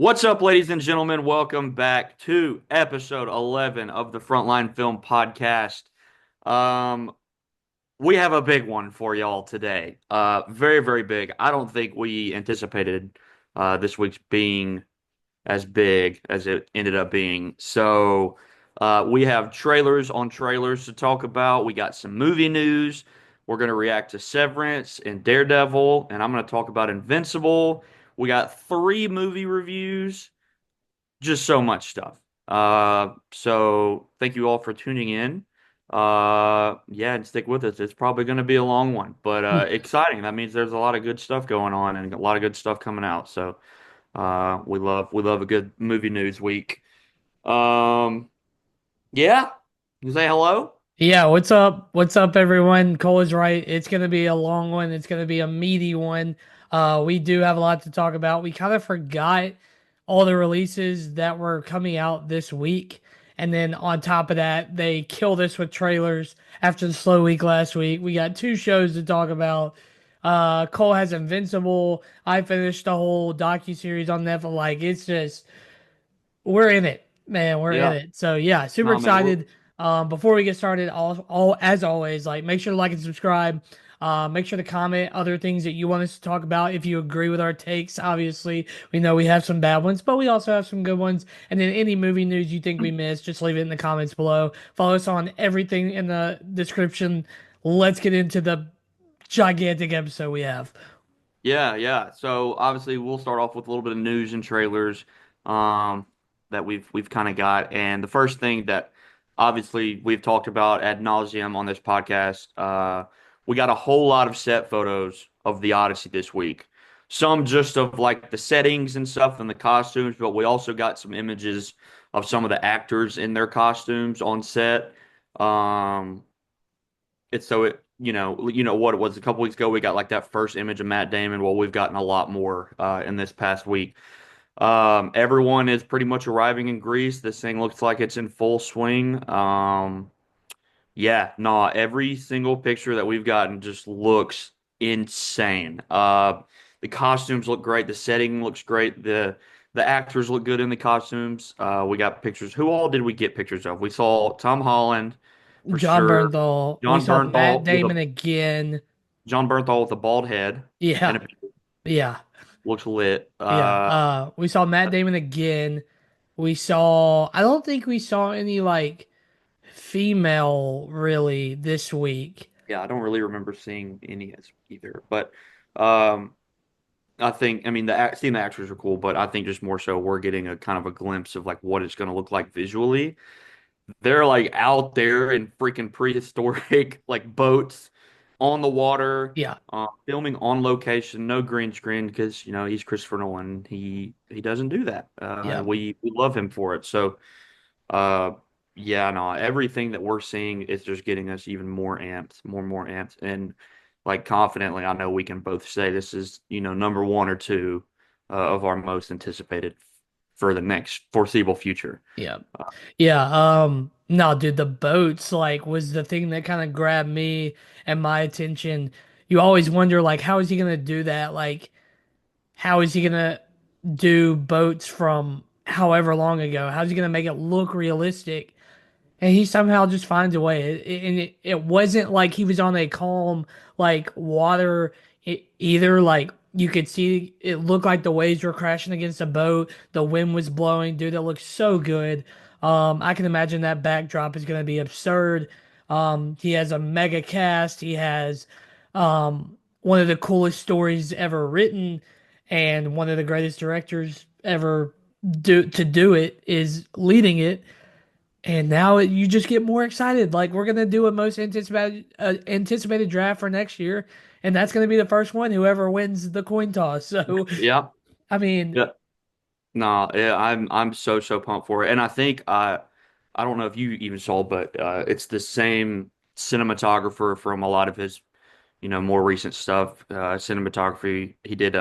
What's up, ladies and gentlemen? Welcome back to episode 11 of the Frontline Film Podcast. Um, we have a big one for y'all today. Very, very big. I don't think we anticipated this week's being as big as it ended up being. We have trailers on trailers to talk about. We got some movie news. We're going to react to Severance and Daredevil, and I'm going to talk about Invincible. We got three movie reviews, just so much stuff. So thank you all for tuning in. Yeah, and stick with us. It's probably going to be a long one, but exciting. That means there's a lot of good stuff going on and a lot of good stuff coming out. So we love a good movie news week. Um, yeah, you say hello. Yeah, what's up? What's up, everyone? Cole is right. It's gonna be a long one. It's gonna be a meaty one. We do have a lot to talk about. We kind of forgot all the releases that were coming out this week, and then on top of that, they killed us with trailers after the slow week last week. We got two shows to talk about. Cole has Invincible. I finished the whole docu-series on Netflix. Like it's just we're in it, man. We're in Yeah, it. So yeah, super no, man. excited. Before we get started, all as always, like make sure to like and subscribe. Make sure to comment other things that you want us to talk about. If you agree with our takes, obviously, we know we have some bad ones, but we also have some good ones. And then any movie news you think we missed, just leave it in the comments below. Follow us on everything in the description. Let's get into the gigantic episode we have. Yeah, yeah. So obviously we'll start off with a little bit of news and trailers um that we've kind of got. And the first thing that obviously we've talked about ad nauseum on this podcast, we got a whole lot of set photos of the Odyssey this week. Some just of like the settings and stuff and the costumes, but we also got some images of some of the actors in their costumes on set. Um it's so it you know what it was a couple weeks ago we got like that first image of Matt Damon. Well, we've gotten a lot more in this past week. Everyone is pretty much arriving in Greece. This thing looks like it's in full swing. Yeah, nah, every single picture that we've gotten just looks insane. The costumes look great, the setting looks great, the actors look good in the costumes. We got pictures. Who all did we get pictures of? We saw Tom Holland for John sure. Bernthal. We John saw Matt Bernthal with Damon a again. John Bernthal with a bald head and Yeah, it yeah. looks lit. Yeah. We saw Matt Damon again. I don't think we saw any like female really this week. Yeah, I don't really remember seeing any as either, but um, I mean, seeing the actors are cool, but I think just more so we're getting a kind of a glimpse of like what it's going to look like visually. They're like out there in freaking prehistoric like boats on the water, Yeah. filming on location, no green screen because he's Christopher Nolan. He doesn't do that. Yeah. We love him for it. So uh, yeah, no, everything that we're seeing is just getting us even more amped, more and more amped, and like confidently, I know we can both say this is number one or two of our most anticipated for the next foreseeable future. Yeah. Yeah. No, dude, the boats like was the thing that kind of grabbed me and my attention. You always wonder like how is he gonna do that? Like how is he gonna do boats from however long ago? How's he gonna make it look realistic? And he somehow just finds a way. It wasn't like he was on a calm, like water either. Like you could see it looked like the waves were crashing against the boat. The wind was blowing. Dude, it looked so good. I can imagine that backdrop is going to be absurd. He has a mega cast. He has one of the coolest stories ever written, and one of the greatest directors ever do it is leading it. And now you just get more excited. Like we're gonna do a most anticipated draft for next year, and that's gonna be the first one. Whoever wins the coin toss. So, Yeah, I mean, yeah. No, yeah, I'm so pumped for it, and I think I don't know if you even saw, but it's the same cinematographer from a lot of his more recent stuff. Cinematography. He did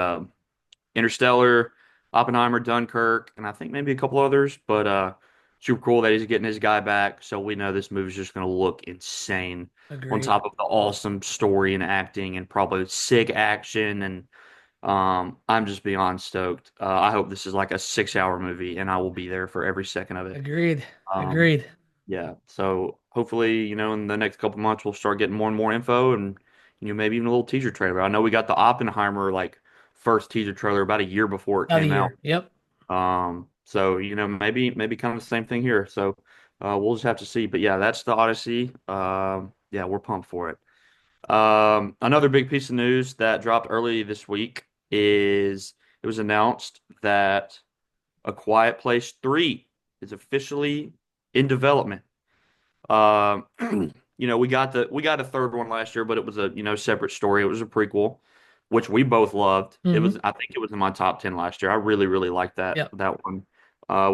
Interstellar, Oppenheimer, Dunkirk, and I think maybe a couple others. But super cool that he's getting his guy back. So we know this movie's just going to look insane on agreed. top of the awesome story and acting and probably sick action and I'm just beyond stoked. I hope this is like a 6 hour movie and I will be there for every second of it. Agreed. Um, Agreed. yeah. So hopefully, in the next couple months we'll start getting more and more info and maybe even a little teaser trailer. I know we got the Oppenheimer like first teaser trailer about a year before it About a came out. year. Yep. So maybe kind of the same thing here. So we'll just have to see. But yeah, that's the Odyssey. Yeah, we're pumped for it. Another big piece of news that dropped early this week is it was announced that A Quiet Place 3 is officially in development. Um, we got a third one last year, but it was a separate story. It was a prequel, which we both loved. Hmm. I think it was in my top 10 last year. I really, really liked that Yep. that one.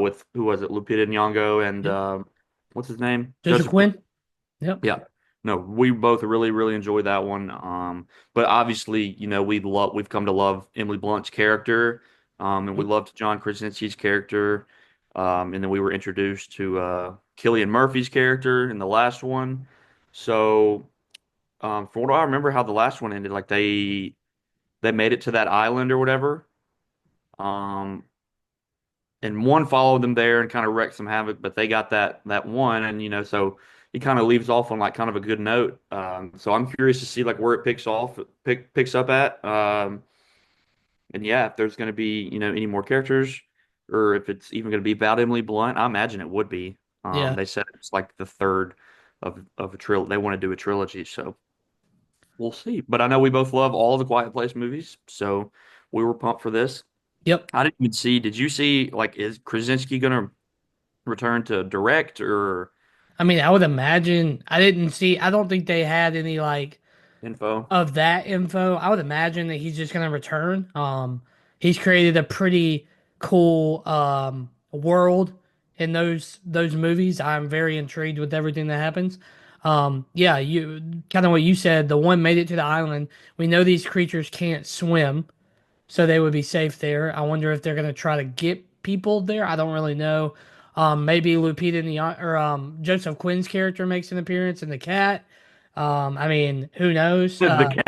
With who was it? Lupita Nyong'o and Yep. what's his name? Joseph Joseph. Quinn. Yep. Yeah. No, we both really, really enjoyed that one. But obviously, we've come to love Emily Blunt's character, and we Yep. loved John Krasinski's character. And then we were introduced to Cillian Murphy's character in the last one. So, from what I remember, how the last one ended, like they made it to that island or whatever. Um, and one followed them there and kind of wrecked some havoc, but they got that one, and so he kind of leaves off on like kind of a good note. So I'm curious to see like where it picks up at. And yeah, if there's going to be any more characters, or if it's even going to be about Emily Blunt, I imagine it would be. Yeah. They said it's like the third of a trilogy. They want to do a trilogy, so we'll see. But I know we both love all the Quiet Place movies, so we were pumped for this. Yep. I didn't even see. Did you see like is Krasinski gonna return to direct or I mean, I would imagine I didn't see I don't think they had any like info? of that info. I would imagine that he's just gonna return. He's created a pretty cool world in those movies. I'm very intrigued with everything that happens. Yeah, you kind of what you said. The one made it to the island. We know these creatures can't swim, so they would be safe there. I wonder if they're gonna try to get people there. I don't really know. Maybe Lupita or Joseph Quinn's character makes an appearance in the cat. I mean, who knows? The cat.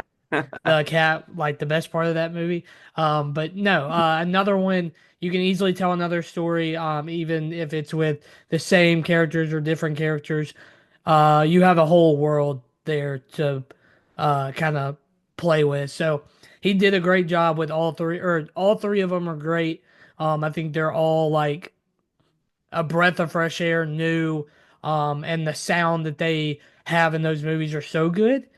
The cat, like the best part of that movie. But no, another one you can easily tell another story, even if it's with the same characters or different characters. You have a whole world there to kind of play with. So he did a great job with all three, or all three of them are great. I think they're all like a breath of fresh air, new, and the sound that they have in those movies are so good.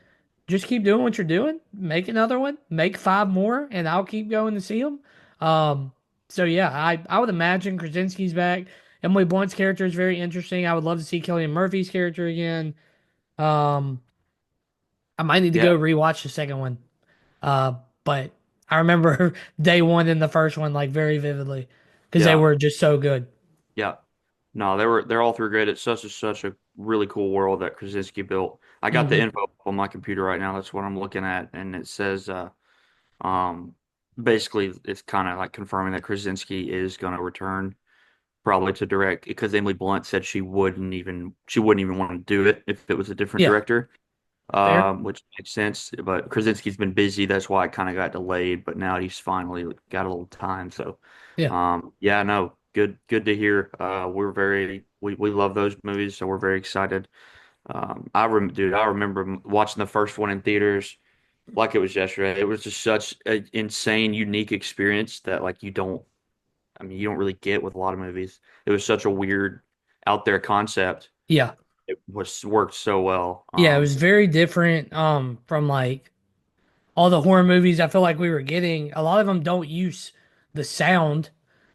Just keep doing what you're doing. Make another one. Make five more, and I'll keep going to see them. Um, so yeah, I would imagine Krasinski's back. Emily Blunt's character is very interesting. I would love to see Cillian Murphy's character again. Um, I might need to Yeah, go rewatch the second one. Uh, but I remember day one and the first one like very vividly because they yeah, were just so good. yeah. No, they're all three great. It's such a really cool world that Krasinski built. I got the Hmm. info on my computer right now. That's what I'm looking at, and it says um basically it's kind of like confirming that Krasinski is going to return probably to direct because Emily Blunt said she wouldn't even want to do it if it was a different Yeah, director. fair. Which makes sense. But Krasinski's been busy. That's why it kind of got delayed. But now he's finally got a little time. So, Yeah. yeah, no, good to hear. We love those movies, so we're very excited. Dude, I remember watching the first one in theaters like it was yesterday. It was just such an insane, unique experience that like you don't really get with a lot of movies. It was such a weird, out there concept. Yeah. It was worked so well. Yeah, it was very different from like all the horror movies I feel like we were getting. A lot of them don't use the sound.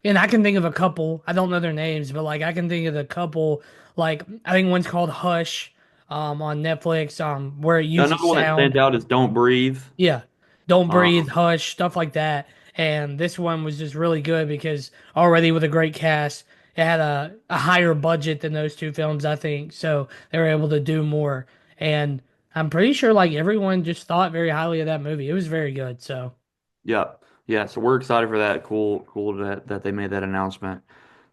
And I can think of a couple. I don't know their names, but like I can think of a couple like I think one's called Hush on Netflix where it uses Another one that sound. stands out is Don't Breathe. Yeah. Don't Breathe, Um, Hush, stuff like that. And this one was just really good because already with a great cast, it had a higher budget than those two films, I think. So they were able to do more. And I'm pretty sure like everyone just thought very highly of that movie. It was very good. So yeah, yeah. So we're excited for that. Cool that they made that announcement.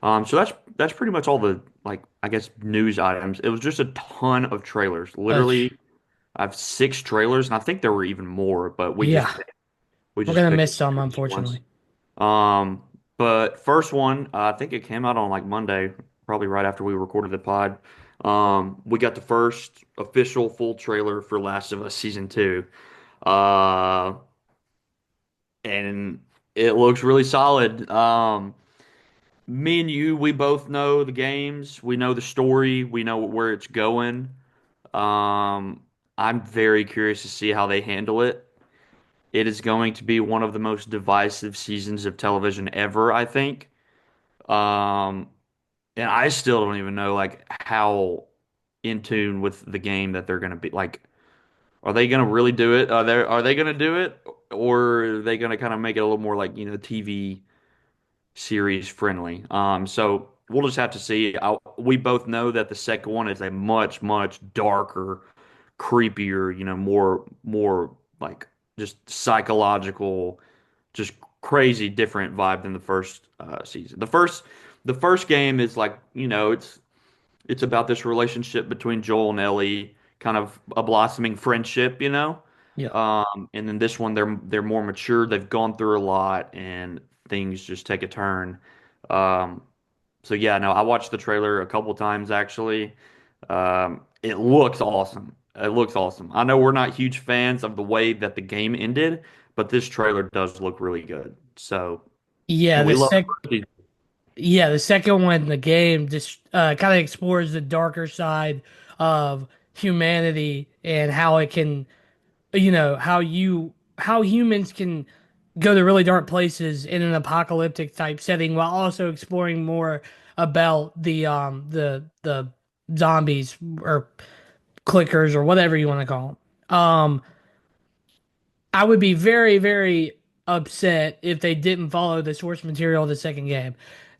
So that's pretty much all the like I guess news items. It was just a ton of trailers. uh, Literally, I have 6 trailers, and I think there were even more, but we just yeah. We We're just gonna picked miss the some, strangest ones. unfortunately. Um, but first one, I think it came out on like Monday, probably right after we recorded the pod. We got the first official full trailer for Last of Us season two. Uh, and it looks really solid. Me and you, we both know the games, we know the story, we know where it's going. Um, I'm very curious to see how they handle it. It is going to be one of the most divisive seasons of television ever, I think. Um, and I still don't even know like how in tune with the game that they're going to be. Like, are they going to really do it? Are they going to do it, or are they going to kind of make it a little more like TV series friendly? So we'll just have to see. We both know that the second one is a much darker, creepier, more like just psychological, just crazy different vibe than the first season. The first game is like, it's about this relationship between Joel and Ellie, kind of a blossoming friendship. Yeah. And then this one, they're more mature. They've gone through a lot, and things just take a turn. Um, so yeah, no, I watched the trailer a couple times actually. It looks awesome. It looks awesome. I know we're not huge fans of the way that the game ended, but this trailer does look really good. So, Yeah, and we the love sec the first season. yeah, the second one, the game just kind of explores the darker side of humanity and how it can, how humans can go to really dark places in an apocalyptic type setting while also exploring more about the zombies or clickers or whatever you want to call them. I would be very, very upset if they didn't follow the source material of the second game.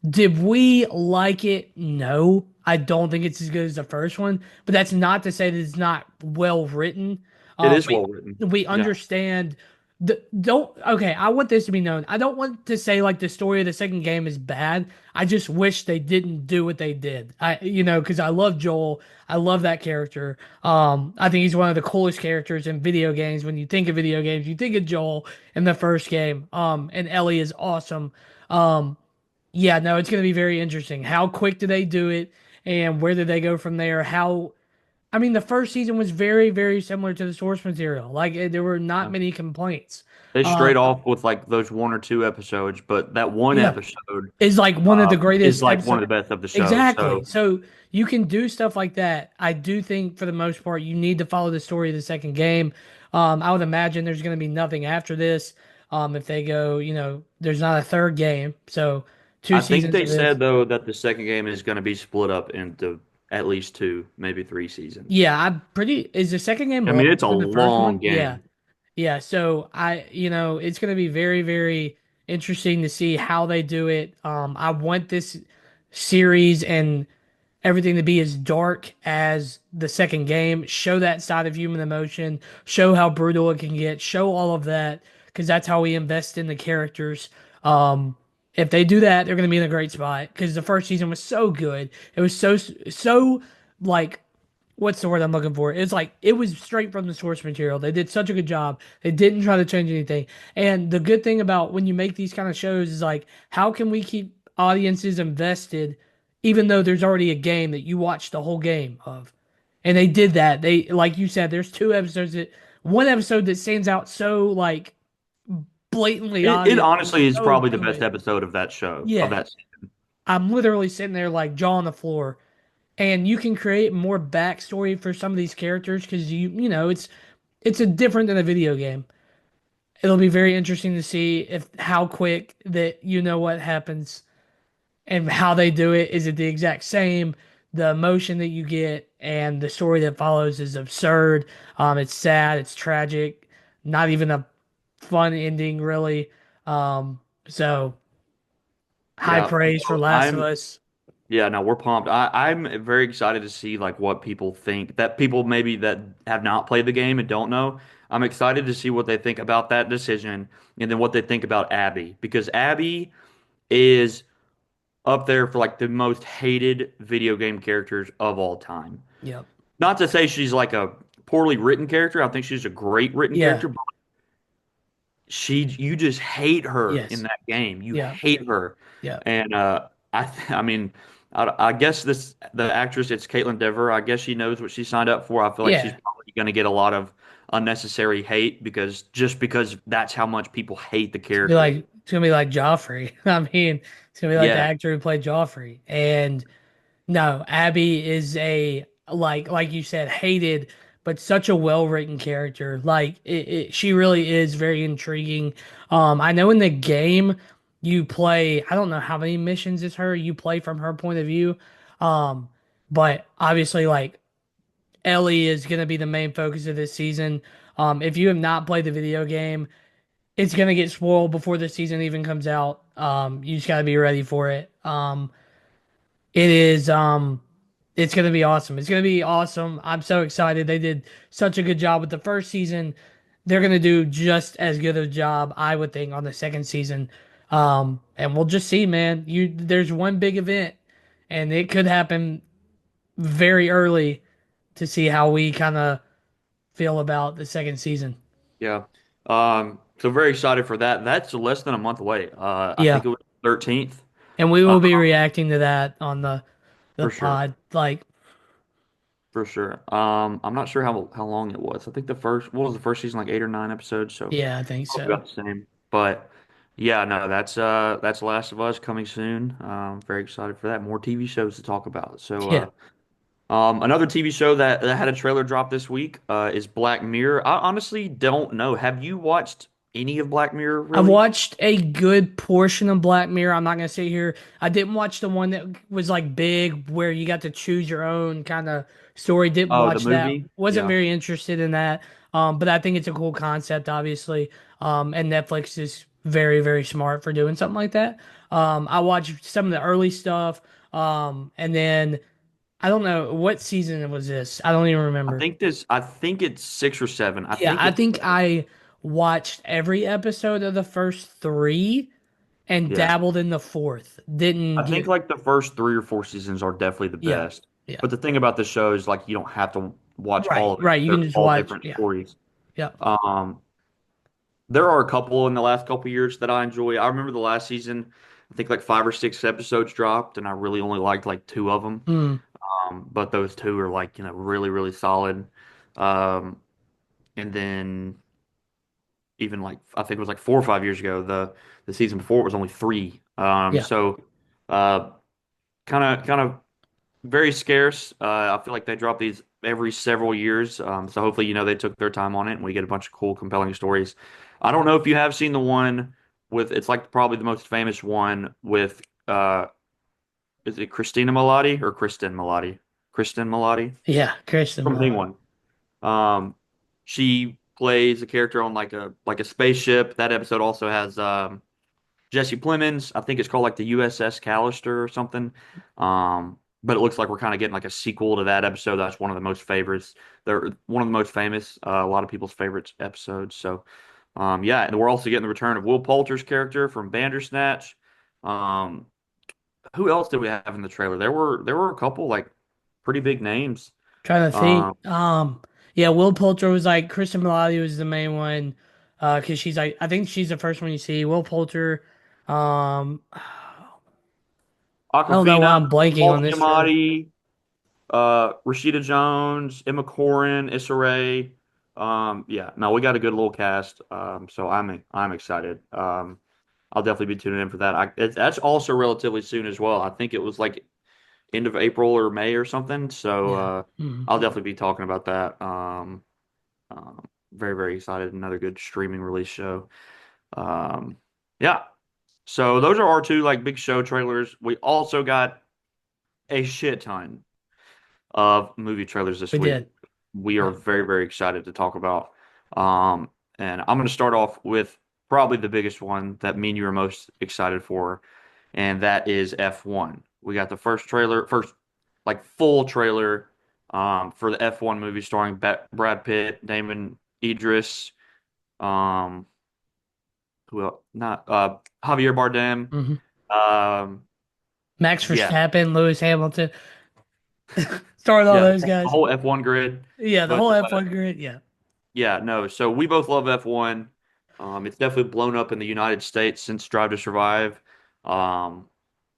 Did we like it? No. I don't think it's as good as the first one, but that's not to say that it's not well written. It is We well written. we Yeah, understand the don't okay, I want this to be known. I don't want to say like the story of the second game is bad. I just wish they didn't do what they did. Because I love Joel. I love that character. I think he's one of the coolest characters in video games. When you think of video games, you think of Joel in the first game. And Ellie is awesome. Yeah, no, it's going to be very interesting. How quick do they do it, and where do they go from there? I mean, the first season was very, very similar to the source material. Like, there were not yeah. many complaints. They Uh, straight off with like those one or two episodes, but that one yeah, episode is like one of the is greatest like one episodes. of the best of the show. Exactly. So So you can do stuff like that. I do think for the most part you need to follow the story of the second game. I would imagine there's going to be nothing after this. If they go, there's not a third game. So two I think seasons they of this. said though that the second game is going to be split up into at least two, maybe three seasons. Yeah, I'm pretty. Is the second game I mean, longer it's a than the first long one? Yeah. game. Yeah. So it's going to be very, very interesting to see how they do it. I want this series and everything to be as dark as the second game. Show that side of human emotion. Show how brutal it can get. Show all of that because that's how we invest in the characters. Um, if they do that, they're going to be in a great spot because the first season was so good. It was so like what's the word I'm looking for? It's like it was straight from the source material. They did such a good job. They didn't try to change anything. And the good thing about when you make these kind of shows is like, how can we keep audiences invested, even though there's already a game that you watch the whole game of? And they did that. They, like you said, there's one episode that stands out so like blatantly It obvious. honestly is So probably the best good. episode of that show, of Yeah. that. I'm literally sitting there like jaw on the floor and you can create more backstory for some of these characters because it's a different than a video game. It'll be very interesting to see if how quick that what happens and how they do it. Is it the exact same? The emotion that you get and the story that follows is absurd. It's sad, it's tragic, not even a fun ending really. So high Yeah, praise for no, Last of Us. yeah, no, we're pumped. I'm very excited to see like what people think, that people maybe that have not played the game and don't know. I'm excited to see what they think about that decision, and then what they think about Abby, because Abby is up there for like the most hated video game characters of all time. Yep. Not to say she's like a poorly written character. I think she's a great written Yeah. character, but you just hate her in Yes. that game. You Yeah. hate her, Yeah. and I mean, I guess the actress, it's Caitlin Dever. I guess she knows what she signed up for. I feel like she's Yeah. probably going to get a lot of unnecessary hate because that's how much people hate the character. It's gonna be like Joffrey. I mean, it's gonna be like the Yeah, actor who played Joffrey. And no, Abby is a like you said, hated, but such a well-written character. She really is very intriguing. I know in the game you play, I don't know how many missions is her, you play from her point of view. Um, but obviously like Ellie is gonna be the main focus of this season. If you have not played the video game, it's gonna get spoiled before the season even comes out. You just gotta be ready for it. It is it's gonna be awesome. It's gonna be awesome. I'm so excited. They did such a good job with the first season. They're gonna do just as good a job, I would think, on the second season. And we'll just see, man. There's one big event, and it could happen very early to see how we kind of feel about the second season. yeah. So very excited for that. That's less than a month away. I Yeah, think it was 13th. and we Uh, will be reacting to that on the for sure. pod. Like, For sure. I'm not sure how long it was. I think what was the first season, like 8 or 9 episodes? So yeah, I think probably so. about the same. But yeah, no, that's Last of Us coming soon. Very excited for that. More TV shows to talk about. So Yeah. another TV show that had a trailer drop this week is Black Mirror. I honestly don't know. Have you watched any of Black Mirror I've really? watched a good portion of Black Mirror. I'm not gonna sit here. I didn't watch the one that was like big, where you got to choose your own kind of story. Didn't Oh, the watch that. movie? Wasn't Yeah. very interested in that. But I think it's a cool concept, obviously. And Netflix is very, very smart for doing something like that. I watched some of the early stuff. And then I don't know what season was this. I don't even remember. I think it's 6 or 7. I Yeah, think I it's think seven. I watched every episode of the first three and Yeah. dabbled in the fourth. Didn't I think get, like the first 3 or 4 seasons are definitely the yeah, best. yeah. But the thing about the show is like you don't have to watch all Right, of it. right. You They're can just all watch. different Yeah, stories. yeah. Um, there are a couple in the last couple years that I enjoy. I remember the last season, I think like 5 or 6 episodes dropped, and I really only liked like two of them. Mm, But those two are like, really, really solid. Um, and then even like I think it was like 4 or 5 years ago, the season before was only three. yeah. So uh kind of very scarce. I feel like they drop these every several years. So hopefully, they took their time on it and we get a bunch of cool, compelling stories. I don't know if you have seen the one it's like probably the most famous one with, is it Christina Milioti or Kristen Milioti? Kristen Milioti Yeah, Kristen from Miller. Penguin. Um, she plays a character on like a spaceship. That episode also has Jesse Plemons. I think it's called like the USS Callister or something. But it looks like we're kind of getting like a sequel to that episode. That's one of the most favorites. They're one of the most famous, a lot of people's favorites episodes. So, yeah, and we're also getting the return of Will Poulter's character from Bandersnatch. Um, who else did we have in the trailer? There were a couple like pretty big names. Trying to think. Um, Yeah, Will Poulter was like Kristen Milotti was the main one. Because she's like, I think she's the first one you see. Will Poulter. I don't know why Awkwafina, I'm blanking Paul on this trailer. Giamatti, Rashida Jones, Emma Corrin, Issa Rae. Yeah, no, we got a good little cast. So I'm excited. I'll definitely be tuning in for that. That's also relatively soon as well. I think it was like end of April or May or something. So Yeah. Mhm. I'll definitely be talking about that. Very, very excited. Another good streaming release show. Um, yeah. So those are our two like big show trailers. We also got a shit ton of movie trailers this We week. did. We are Yeah. very, very excited to talk about. Um, and I'm going to start off with probably the biggest one that me and you are most excited for, and that is F1. We got the first like full trailer for the F1 movie starring Brad Pitt, Damon Idris, um, who else? Not Javier Bardem. Hmm. Um, Max yeah, Verstappen, Lewis Hamilton. Started all yeah, those the guys. whole F1 grid. Yeah, the But whole F1 grid. Yeah. yeah, no. So we both love F1. It's definitely blown up in the United States since Drive to Survive. Um,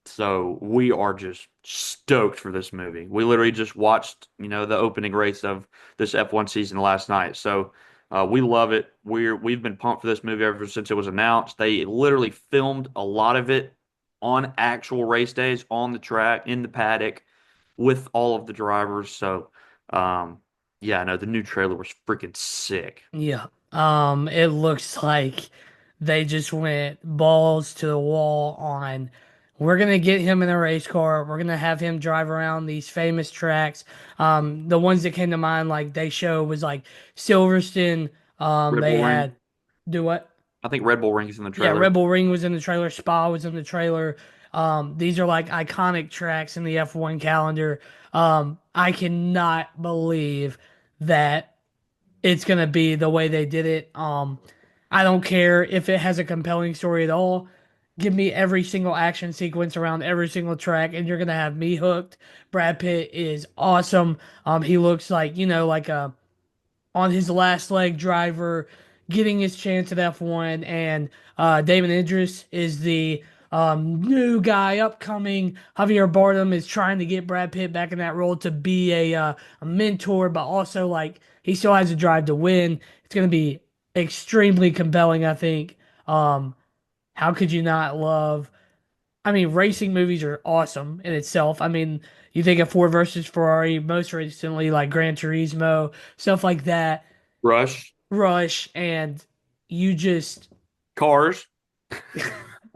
so we are just stoked for this movie. We literally just watched, the opening race of this F1 season last night. So we love it. We've been pumped for this movie ever since it was announced. They literally filmed a lot of it on actual race days on the track in the paddock with all of the drivers. So yeah, no, the new trailer was freaking sick. Yeah. It looks like they just went balls to the wall on we're gonna get him in a race car. We're gonna have him drive around these famous tracks. The ones that came to mind, like they show was like Silverstone. Red They Bull Ring. had do what? I think Red Bull Ring is in the Yeah, trailer. Red Bull Ring was in the trailer. Spa was in the trailer. These are like iconic tracks in the F1 calendar. I cannot believe that it's gonna be the way they did it. I don't care if it has a compelling story at all. Give me every single action sequence around every single track, and you're gonna have me hooked. Brad Pitt is awesome. He looks like like a on his last leg driver, getting his chance at F1, and David Idris is the new guy upcoming. Javier Bardem is trying to get Brad Pitt back in that role to be a mentor, but also like he still has a drive to win. It's going to be extremely compelling, I think. Um, how could you not love? I mean, racing movies are awesome in itself. I mean, you think of Ford versus Ferrari, most recently like Gran Turismo, stuff like that. Rush. Rush, and you just Cars.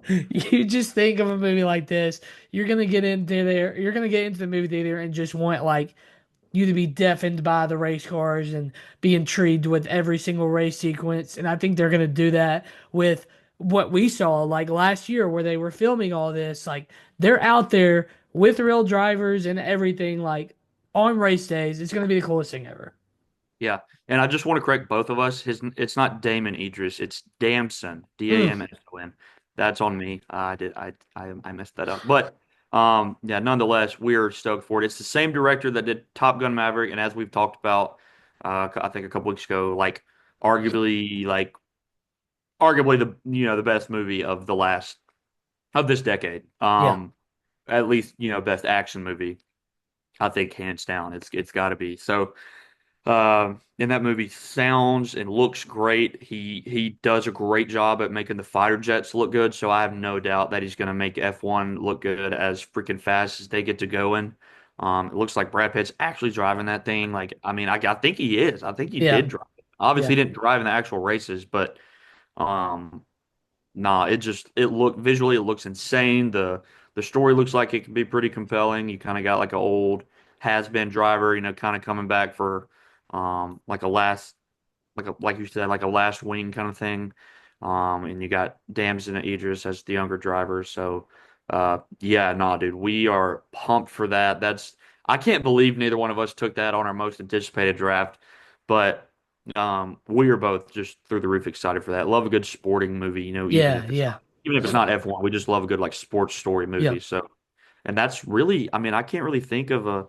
you just think of a movie like this, you're gonna get into the movie theater and just want like you to be deafened by the race cars and be intrigued with every single race sequence. And I think they're gonna do that with what we saw like last year where they were filming all this. Like they're out there with real drivers and everything, like on race days. It's gonna be the coolest thing ever. Yeah. And I just want to correct both of us. It's not Damon Idris. It's Damson. Mm, Damson. That's on me. I messed that up. But yeah, nonetheless, we're stoked for it. It's the same director that did Top Gun Maverick, and as we've talked about, I think a couple weeks ago, arguably the the best movie of this decade. yeah. At least best action movie. I think hands down, it's got to be. So. And that movie sounds and looks great. He does a great job at making the fighter jets look good. So I have no doubt that he's going to make F1 look good as freaking fast as they get to going. It looks like Brad Pitt's actually driving that thing. Like, I mean, I think he is. I think he Yeah. did drive it. Obviously, Yeah. he didn't drive in the actual races, but um, nah, it look visually it looks insane. The story looks like it can be pretty compelling. You kind of got like an old has-been driver, kind of coming back for like a last like you said, like a last wing kind of thing. And you got Damson and Idris as the younger driver. So yeah, nah, dude, we are pumped for that. I can't believe neither one of us took that on our most anticipated draft, but we are both just through the roof excited for that. Love a good sporting movie, Yeah. Yeah. even if it's not F1, we just love a good like sports story Yeah. movie. So, and that's really, I mean, I can't really think of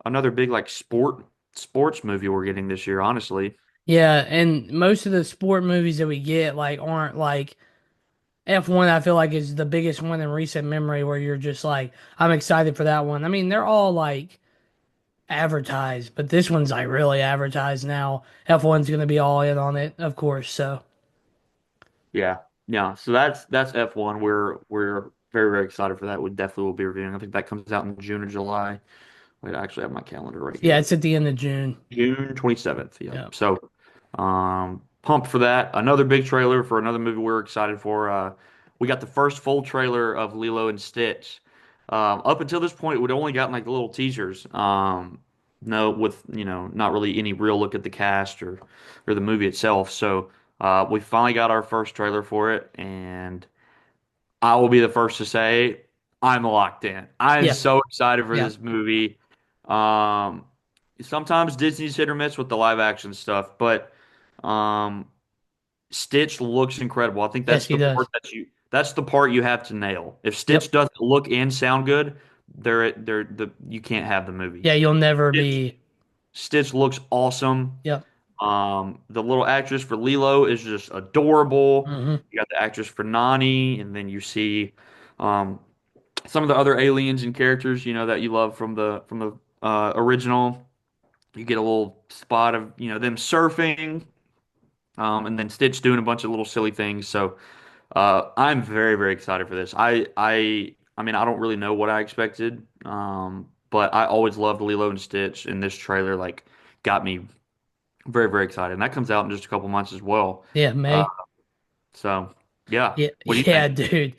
another big like sports movie we're getting this year, honestly. Yeah, and most of the sport movies that we get like aren't like F1. I feel like is the biggest one in recent memory where you're just like, I'm excited for that one. I mean, they're all like advertised, but this one's like really advertised now. F1's gonna be all in on it, of course. So Yeah. Yeah. So that's F1. We're very, very excited for that. We definitely will be reviewing. I think that comes out in June or July. Wait, I actually have my calendar right yeah, here. it's at the end of June. June 27th. Yep. Yeah. So pumped for that. Another big trailer for another movie we're excited for. We got the first full trailer of Lilo and Stitch. Up until this point, we'd only gotten like the little teasers. No, with not really any real look at the cast or the movie itself. So we finally got our first trailer for it, and I will be the first to say I'm locked in. I am Yeah. so excited for Yeah. this movie. Um, Sometimes Disney's hit or miss with the live action stuff, but um, Stitch looks incredible. I think Yes, he does. that's the part you have to nail. If Stitch Yep. doesn't look and sound good, you can't have the movie. Yeah, you'll never Stitch be. Stitch looks awesome. Yep. The little actress for Lilo is just adorable. Hmm. You got the actress for Nani, and then you see um, some of the other aliens and characters, that you love from the original. You get a little spot of, them surfing, and then Stitch doing a bunch of little silly things. So I'm very, very excited for this. I mean, I don't really know what I expected, but I always loved Lilo and Stitch, and this trailer like got me very, very excited. And that comes out in just a couple months as well. Yeah, Uh, May. so yeah, Yeah, what do you yeah, think? dude.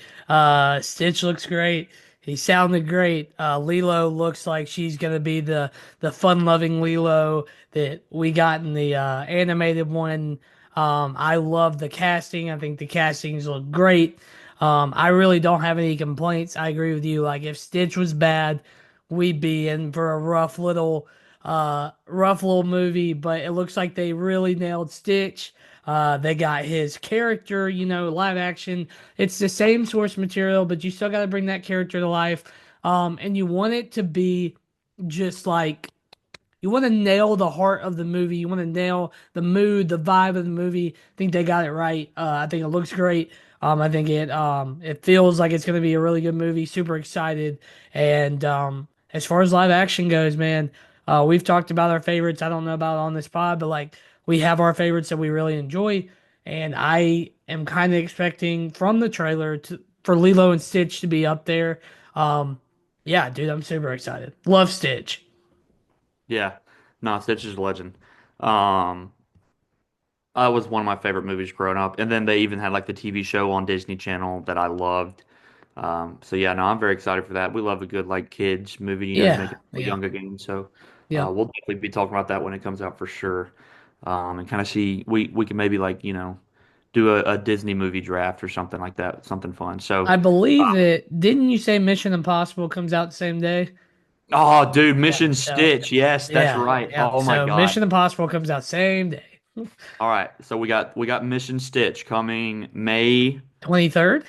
Stitch looks great. He sounded great. Lilo looks like she's gonna be the fun-loving Lilo that we got in the animated one. I love the casting. I think the castings look great. I really don't have any complaints. I agree with you. Like if Stitch was bad, we'd be in for a rough little movie. But it looks like they really nailed Stitch. They got his character, live action. It's the same source material, but you still got to bring that character to life. And you want it to be just like you want to nail the heart of the movie. You want to nail the mood, the vibe of the movie. I think they got it right. I think it looks great. I think it feels like it's going to be a really good movie. Super excited. And as far as live action goes, man, we've talked about our favorites. I don't know about on this pod, but like we have our favorites that we really enjoy. And I am kind of expecting from the trailer for Lilo and Stitch to be up there. Um, yeah, dude, I'm super excited. Love Stitch. Yeah, no, Stitch is a legend. Um, was one of my favorite movies growing up, and then they even had like the TV show on Disney Channel that I loved. So yeah, no, I'm very excited for that. We love a good like kids movie, to make Yeah, it feel yeah, young again. So yeah. we'll definitely be talking about that when it comes out for sure. And kind of see we can maybe like do a Disney movie draft or something like that, something fun. So I believe it. Didn't you say Mission Impossible comes out the same day? oh, dude, Yeah. Mission So, Stitch, yes, that's yeah, right. yeah. Oh my So God. Mission Impossible comes out same day. All right, so we got Mission Stitch coming May 23rd?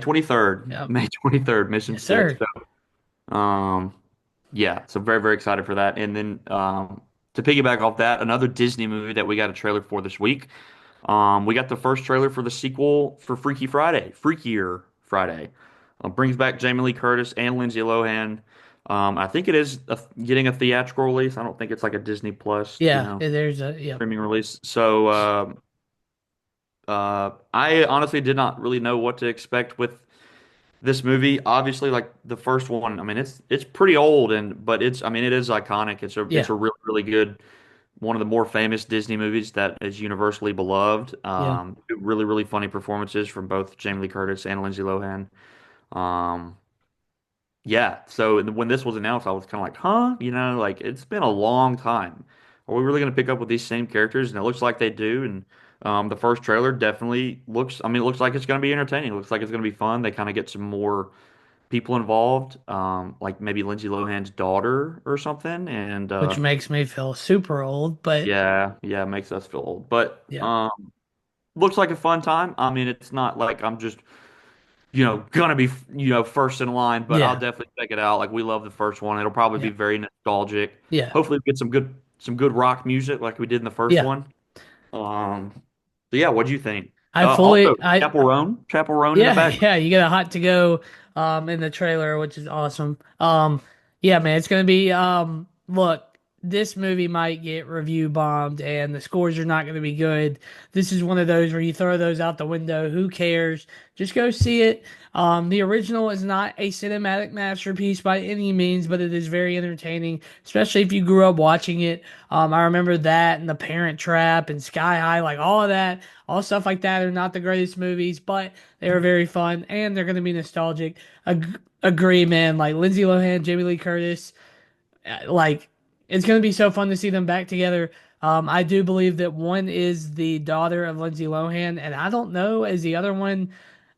23rd. Yep. May 23rd, Mission Yes, Stitch. sir. Um, yeah, so very, very excited for that. And then to piggyback off that, another Disney movie that we got a trailer for this week. We got the first trailer for the sequel for Freakier Friday. Brings back Jamie Lee Curtis and Lindsay Lohan. I think it is getting a theatrical release. I don't think it's like a Disney Plus, Yeah, there's a yep. streaming release. So I honestly did not really know what to expect with this movie. Obviously, like the first one, I mean, it's pretty old but I mean, it is iconic. It's Yeah, a really really good one of the more famous Disney movies that is universally beloved. yeah. Really really funny performances from both Jamie Lee Curtis and Lindsay Lohan. Um, yeah, so when this was announced, I was kind of like, huh? Like it's been a long time. Are we really going to pick up with these same characters? And it looks like they do. And the first trailer definitely I mean, it looks like it's going to be entertaining. It looks like it's going to be fun. They kind of get some more people involved, like maybe Lindsay Lohan's daughter or something. And Which makes me feel super old, but yeah, yeah, it makes us feel old. But yeah, looks like a fun time. I mean, it's not like I'm just gonna be, first in line, but I'll yeah, definitely check it out. Like we love the first one. It'll probably be yeah, very nostalgic. yeah, Hopefully we get some good rock music like we did in the first yeah. one. Um, so yeah, what do you think? I Also, fully, I Chapel Roan in the Yeah, back. yeah, you get a hot to go in the trailer, which is awesome. Yeah, man, it's gonna be look, this movie might get review bombed and the scores are not gonna be good. This is one of those where you throw those out the window, who cares? Just go see it. The original is not a cinematic masterpiece by any means, but it is very entertaining, especially if you grew up watching it. I remember that and The Parent Trap and Sky High, like all of that, all stuff like that are not the greatest movies, but they were very fun and they're going to be nostalgic. Agree, man. Like Lindsay Lohan, Jamie Lee Curtis, like it's going to be so fun to see them back together. I do believe that one is the daughter of Lindsay Lohan, and I don't know is the other one.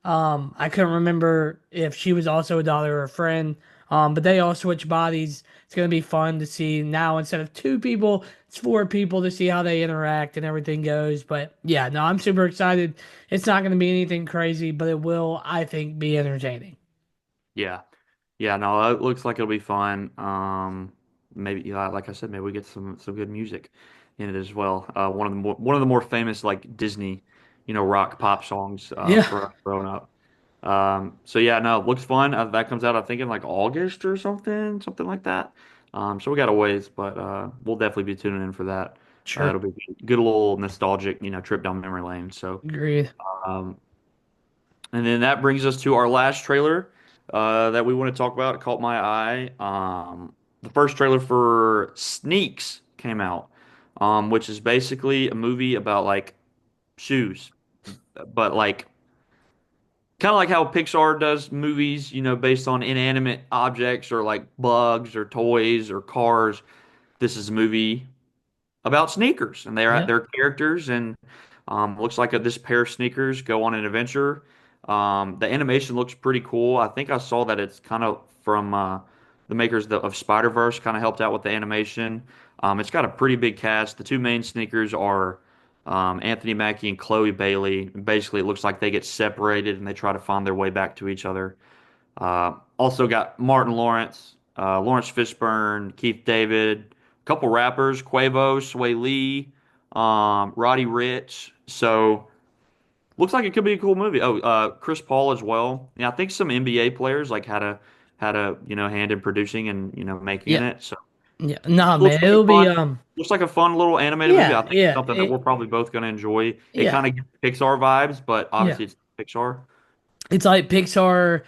I couldn't remember if she was also a daughter or a friend. But they all switch bodies. It's gonna be fun to see now instead of two people, it's four people to see how they interact and everything goes. But yeah, no, I'm super excited. It's not gonna be anything crazy, but it will, I think, be entertaining. Yeah, yeah. No, it looks like it'll be fun. Maybe, yeah, like I said, maybe we get some good music. in it as well. One of the more famous like Disney, rock pop songs Yeah, for us growing up. So yeah, no, it looks fun. That comes out, I think, in like August or something like that. So we got a ways, but we'll definitely be tuning in for that. sure. It'll be a good little nostalgic, trip down memory lane. So, Agreed. um, and then that brings us to our last trailer that we want to talk about. It caught my eye. The first trailer for Sneaks came out, which is basically a movie about like shoes, but like kind of like how Pixar does movies, based on inanimate objects or like bugs or toys or cars. This is a movie about sneakers, and Yep. they're characters, and looks like this pair of sneakers go on an adventure. The animation looks pretty cool. I think I saw that it's kind of from the makers of Spider-Verse, kind of helped out with the animation. It's got a pretty big cast. The two main sneakers are Anthony Mackie and Chloe Bailey. Basically, it looks like they get separated and they try to find their way back to each other. Also got Martin Lawrence, Lawrence Fishburne, Keith David, a couple rappers, Quavo, Sway Lee, Roddy Ricch. So looks like it could be a cool movie. Oh, Chris Paul as well. Yeah, I think some NBA players like had a hand in producing and making Yeah. it. So Yeah. Nah, looks man. like a It'll be fun looks like a fun little animated movie. yeah, I think it's yeah. something that we're probably both going to enjoy. It Yeah. kind of gets Pixar vibes, but Yeah. obviously it's Pixar. It's like Pixar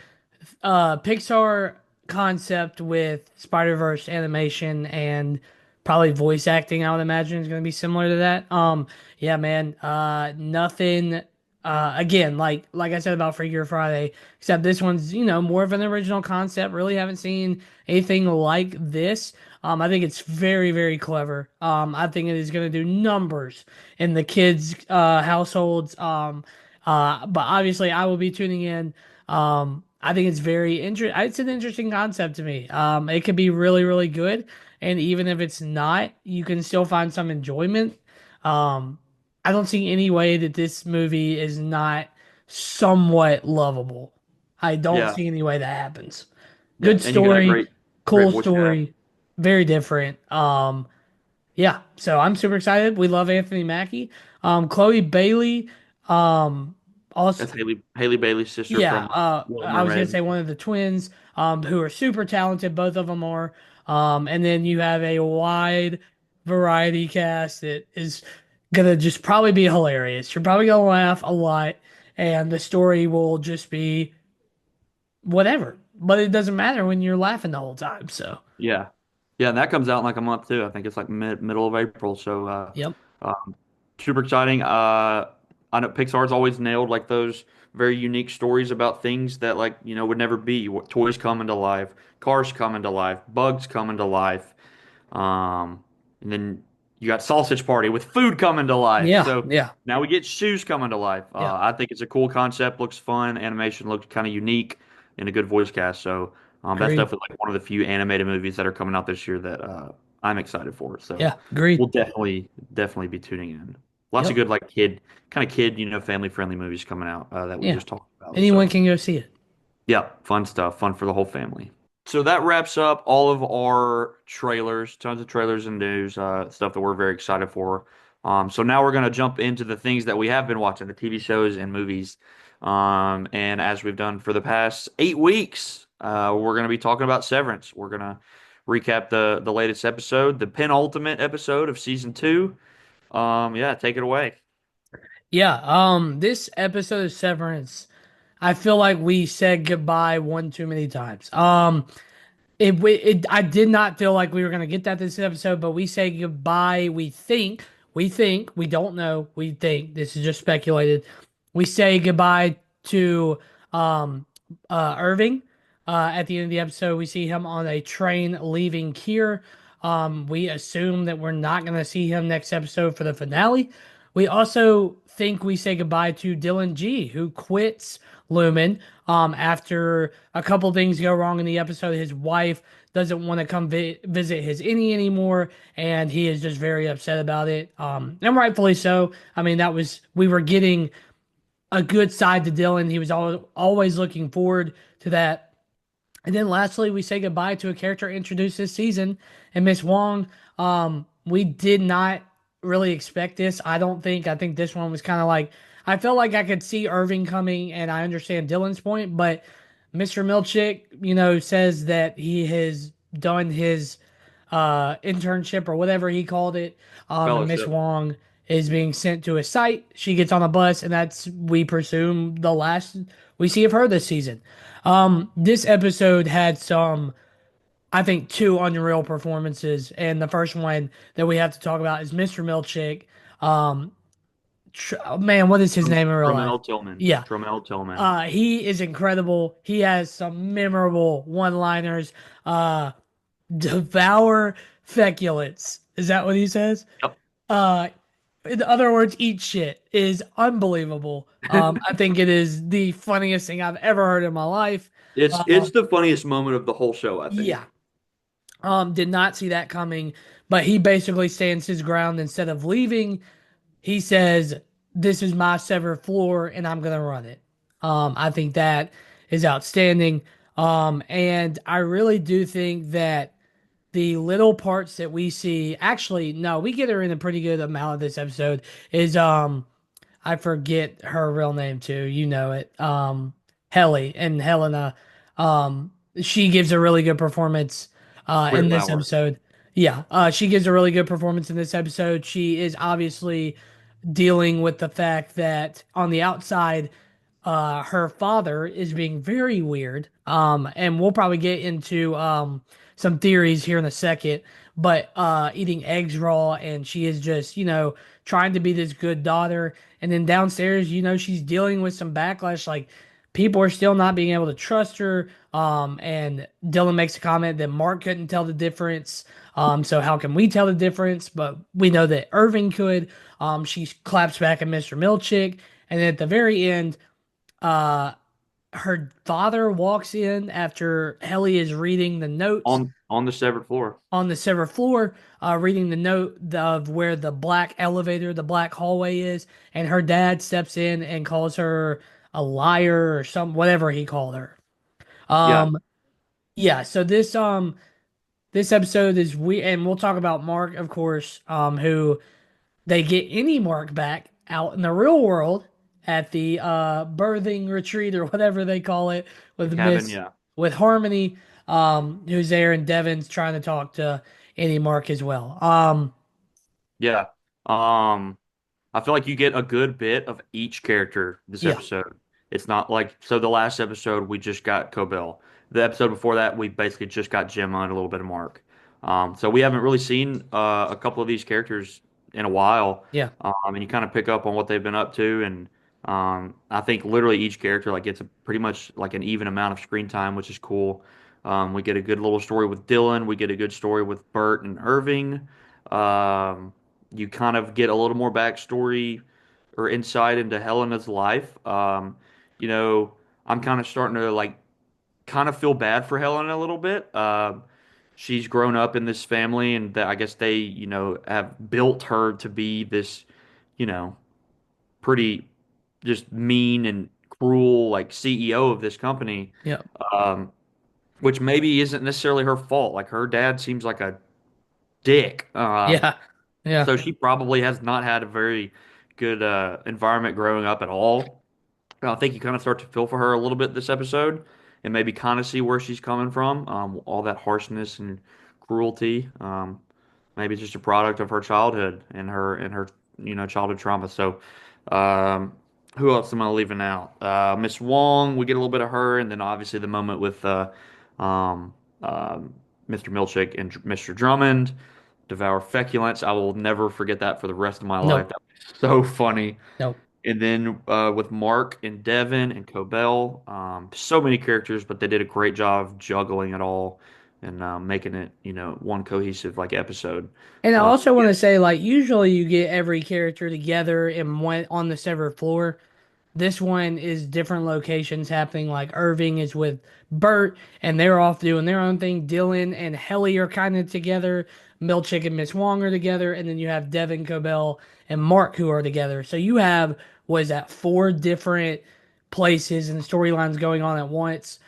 concept with Spider-Verse animation and probably voice acting, I would imagine is going to be similar to that. Yeah, man. Nothing again, like I said about Freakier Friday, except this one's, more of an original concept. Really haven't seen anything like this. I think it's very, very clever. I think it is going to do numbers in the kids' households. But obviously, I will be tuning in. I think it's very interesting. It's an interesting concept to me. It could be really, really good, and even if it's not, you can still find some enjoyment. Um, I don't see any way that this movie is not somewhat lovable. I don't Yeah, see any way that happens. yeah, Good and you got a story, great cool voice cast. story, very different. Yeah, so I'm super excited. We love Anthony Mackie. Chloe Bailey, also, That's Haley Bailey's sister yeah, from Little I was gonna Mermaid. say one of the twins, who are super talented. Both of them are. And then you have a wide variety cast that is gonna just probably be hilarious. You're probably gonna laugh a lot, and the story will just be whatever. But it doesn't matter when you're laughing the whole time. So, Yeah, yeah, and that comes out in like a month too. I think it's like middle of April. So yep, um, super exciting. I know Pixar's always nailed like those very unique stories about things that like would never be. Toys come into life, cars come into life, bugs come into life. And then you got Sausage Party with food coming to life. yeah, So yeah, now we get shoes coming to life. yeah. I think it's a cool concept. Looks fun. Animation looks kind of unique and a good voice cast. So that's Agreed. definitely like one of the few animated movies that are coming out this year that I'm excited for. So Yeah, agreed. we'll definitely be tuning in. Lots of Yep. good like kid, family friendly movies coming out that we Yeah. just talked about. Anyone So. can go see it. Yeah, fun stuff. Fun for the whole family. So that wraps up all of our trailers, tons of trailers and news, stuff that we're very excited for. So now we're going to jump into the things that we have been watching, the TV shows and movies. And as we've done for the past 8 weeks, we're going to be talking about Severance. We're going to recap the latest episode, the penultimate episode of season two. Yeah, take it away. Yeah, this episode of Severance, I feel like we said goodbye one too many times. I did not feel like we were gonna get that this episode, but we say goodbye. We don't know. We think this is just speculated. We say goodbye to um Irving. At the end of the episode, we see him on a train leaving Kier. We assume that we're not gonna see him next episode for the finale. We also think we say goodbye to Dylan G, who quits Lumen after a couple things go wrong in the episode. His wife doesn't want to come visit his innie anymore, and he is just very upset about it. And rightfully so. I mean, we were getting a good side to Dylan. He was always looking forward to that. And then lastly, we say goodbye to a character introduced this season, and Miss Wong. We did not really expect this. I don't think. I think this one was kind of like I felt like I could see Irving coming, and I understand Dylan's point, but Mr. Milchick, says that he has done his internship or whatever he called it. And Miss Fellowship. Wong is being sent to a site. She gets on a bus, and that's we presume the last we see of her this season. This episode had some, I think, two unreal performances, and the first one that we have to talk about is Mr. Milchick. Um, man, what is his name in real life? Tromel Tillman. Yeah, Tromel Tillman. he is incredible. He has some memorable one-liners. Uh, devour feculence. Is that what he says? Yep. Uh, in other words, eat shit is unbelievable. I think it is the funniest thing I've ever heard in my life. It's the funniest moment of the whole show, I think. Yeah. Did not see that coming, but he basically stands his ground instead of leaving. He says, "This is my severed floor, and I'm gonna run it." I think that is outstanding. And I really do think that the little parts that we see, actually, no, we get her in a pretty good amount of this episode. Is I forget her real name too. You know it. Helly and Helena. She gives a really good performance in Britt this Lauer. episode. Yeah, she gives a really good performance in this episode. She is obviously dealing with the fact that on the outside, her father is being very weird. And we'll probably get into some theories here in a second. But eating eggs raw, and she is just, trying to be this good daughter. And then downstairs, she's dealing with some backlash. Like people are still not being able to trust her. And Dylan makes a comment that Mark couldn't tell the difference. So how can we tell the difference? But we know that Irving could. She claps back at Mr. Milchick. And then at the very end, uh, her father walks in after Helly is reading the notes On the severed floor. on the severed floor, reading the note of where the black elevator, the black hallway is, and her dad steps in and calls her a liar or some whatever he called her. Yeah. Um, yeah. So this episode is we, and we'll talk about Mark, of course, who they get any Mark back out in the real world at the birthing retreat or whatever they call it The with cabin, Miss yeah. with Harmony, who's there, and Devin's trying to talk to any Mark as well. Yeah. Um, I feel like you get a good bit of each character this Yeah, episode. It's not like so the last episode we just got Cobell. The episode before that we basically just got Gemma and a little bit of Mark. So we haven't really seen a couple of these characters in a while. yeah, And you kind of pick up on what they've been up to, and I think literally each character like gets a pretty much like an even amount of screen time, which is cool. We get a good little story with Dylan. We get a good story with Bert and Irving. Um, you kind of get a little more backstory or insight into Helena's life. You know, I'm kind of starting to like kind of feel bad for Helena a little bit. She's grown up in this family, and I guess they, have built her to be this, you know, pretty just mean and cruel like CEO of this company, yeah, um, which maybe isn't necessarily her fault. Like her dad seems like a dick. yeah, yeah, So she probably has not had a very good environment growing up at all. I think you kind of start to feel for her a little bit this episode and maybe kind of see where she's coming from. All that harshness and cruelty. Maybe it's just a product of her childhood and her childhood trauma. So, um, who else am I leaving out? Miss Wong, we get a little bit of her, and then obviously the moment with um, Mr. Milchick and Mr. Drummond. Devour feculence. I will never forget that for the rest of my life. nope, That was so funny. nope. And then with Mark and Devin and Cobell, so many characters, but they did a great job of juggling it all and making it, one cohesive like episode. And I also Yeah, want to say, like, usually you get every character together and went on the severed floor. This one is different locations happening. Like Irving is with Bert, and they're off doing their own thing. Dylan and Helly are kind of together. Milchick and Miss Wong are together, and then you have Devin, Cobell, and Mark who are together. So you have, what is that, four different places and storylines going on at once.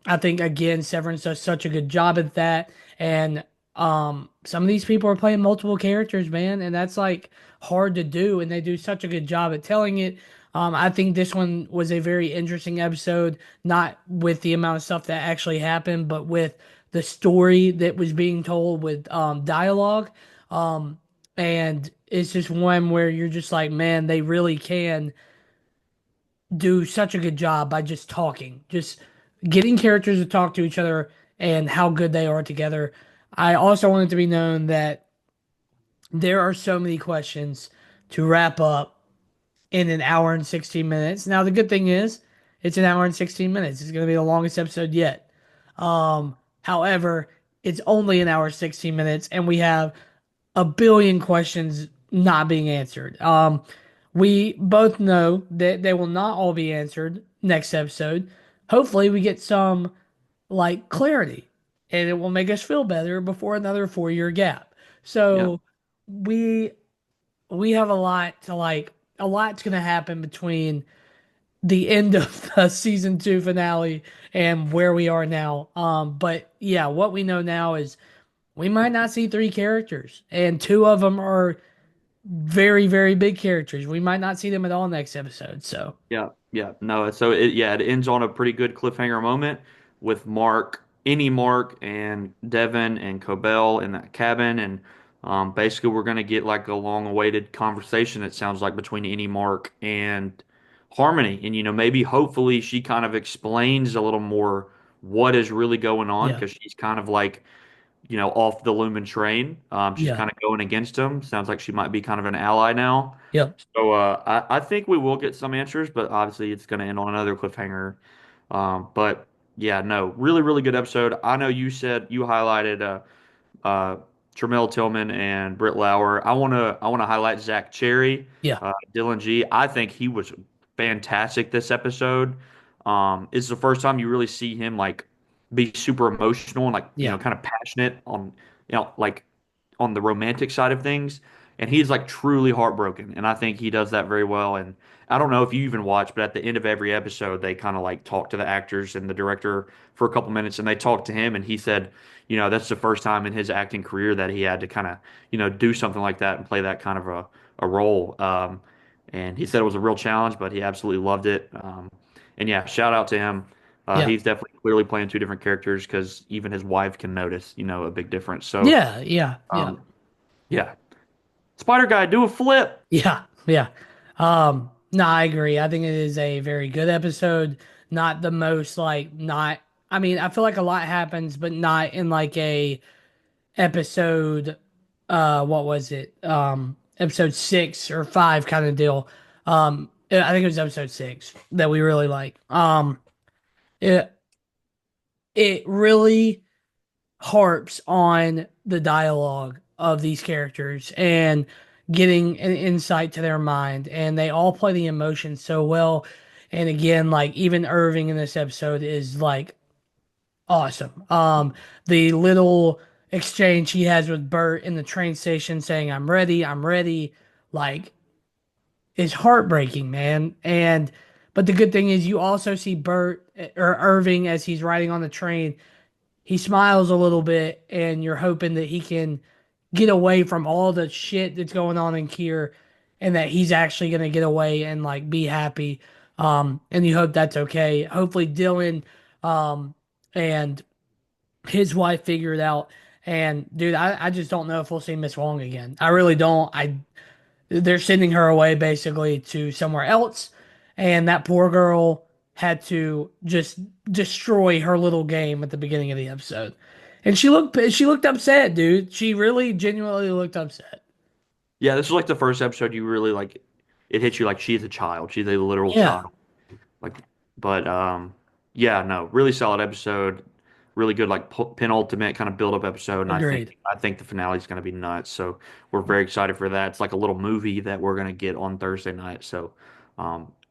I think again, Severance does such a good job at that, and some of these people are playing multiple characters, man, and that's like hard to do, and they do such a good job at telling it. I think this one was a very interesting episode, not with the amount of stuff that actually happened, but with the story that was being told with dialogue. Um, and it's just one where you're just like, man, they really can do such a good job by just talking, just getting characters to talk to each other and how good they are together. I also want it to be known that there are so many questions to wrap up in an hour and 16 minutes. Now, the good thing is, it's an hour and 16 minutes. It's going to be the longest episode yet. However, it's only an hour 16 minutes, and we have a billion questions not being answered. We both know that they will not all be answered next episode. Hopefully, we get some like clarity and it will make us feel better before another 4 year gap. Yeah. So we we have a lot's gonna happen between the end of the season two finale and where we are now. But yeah, what we know now is we might not see three characters, and two of them are very, very big characters. We might not see them at all next episode. So Yeah, yeah, no. So it ends on a pretty good cliffhanger moment with Mark and Devin and Cobell in that cabin, and basically we're gonna get like a long-awaited conversation. It sounds like between Mark and Harmony, and maybe hopefully she kind of explains a little more what is really going on yeah, because she's kind of like off the Lumen train. She's yeah, kind of going against him. Sounds like she might be kind of an ally now. yep, So I think we will get some answers, but obviously it's going to end on another cliffhanger. But yeah, no, really, really good episode. I know you said you highlighted uh, Tremel Tillman and Britt Lauer. I want to highlight Zach Cherry, yeah, Dylan G. I think he was fantastic this episode. It's the first time you really see him like be super emotional and like yeah, kind of passionate on like on the romantic side of things, and he's like truly heartbroken, and I think he does that very well. And I don't know if you even watch, but at the end of every episode, they kind of like talk to the actors and the director for a couple minutes, and they talk to him, and he said, that's the first time in his acting career that he had to kind of, do something like that and play that kind of a role. And he said it was a real challenge, but he absolutely loved it. And yeah, shout out to him. yeah, He's definitely clearly playing two different characters because even his wife can notice, a big difference. So, yeah, yeah, yeah. um, yeah, Spider Guy, do a flip. Yeah, yeah. No, I agree. I think it is a very good episode. Not the most like not I mean, I feel like a lot happens, but not in like a episode what was it? Episode 6 or 5 kind of deal. I think it was episode 6 that we really like. It it really harps on the dialogue of these characters and getting an insight to their mind, and they all play the emotion so well. And again, like even Irving in this episode is like awesome. The little exchange he has with Bert in the train station saying I'm ready, like is heartbreaking, man. And but the good thing is you also see Bert or Irving as he's riding on the train, he smiles a little bit, and you're hoping that he can get away from all the shit that's going on in Kier, and that he's actually gonna get away and like be happy. And you hope that's okay. Hopefully Dylan and his wife figure it out. And dude, I just don't know if we'll see Miss Wong again. I really don't. I They're sending her away basically to somewhere else, and that poor girl had to just destroy her little game at the beginning of the episode. And she looked upset, dude. She really genuinely looked upset. Yeah, this is like the first episode you really like. It hits you like she's a child. She's a literal Yeah, child. Like, but yeah, no, really solid episode. Really good, like penultimate kind of build up episode. And agreed. I think the finale is going to be nuts. So we're very excited for that. It's like a little movie that we're going to get on Thursday night. So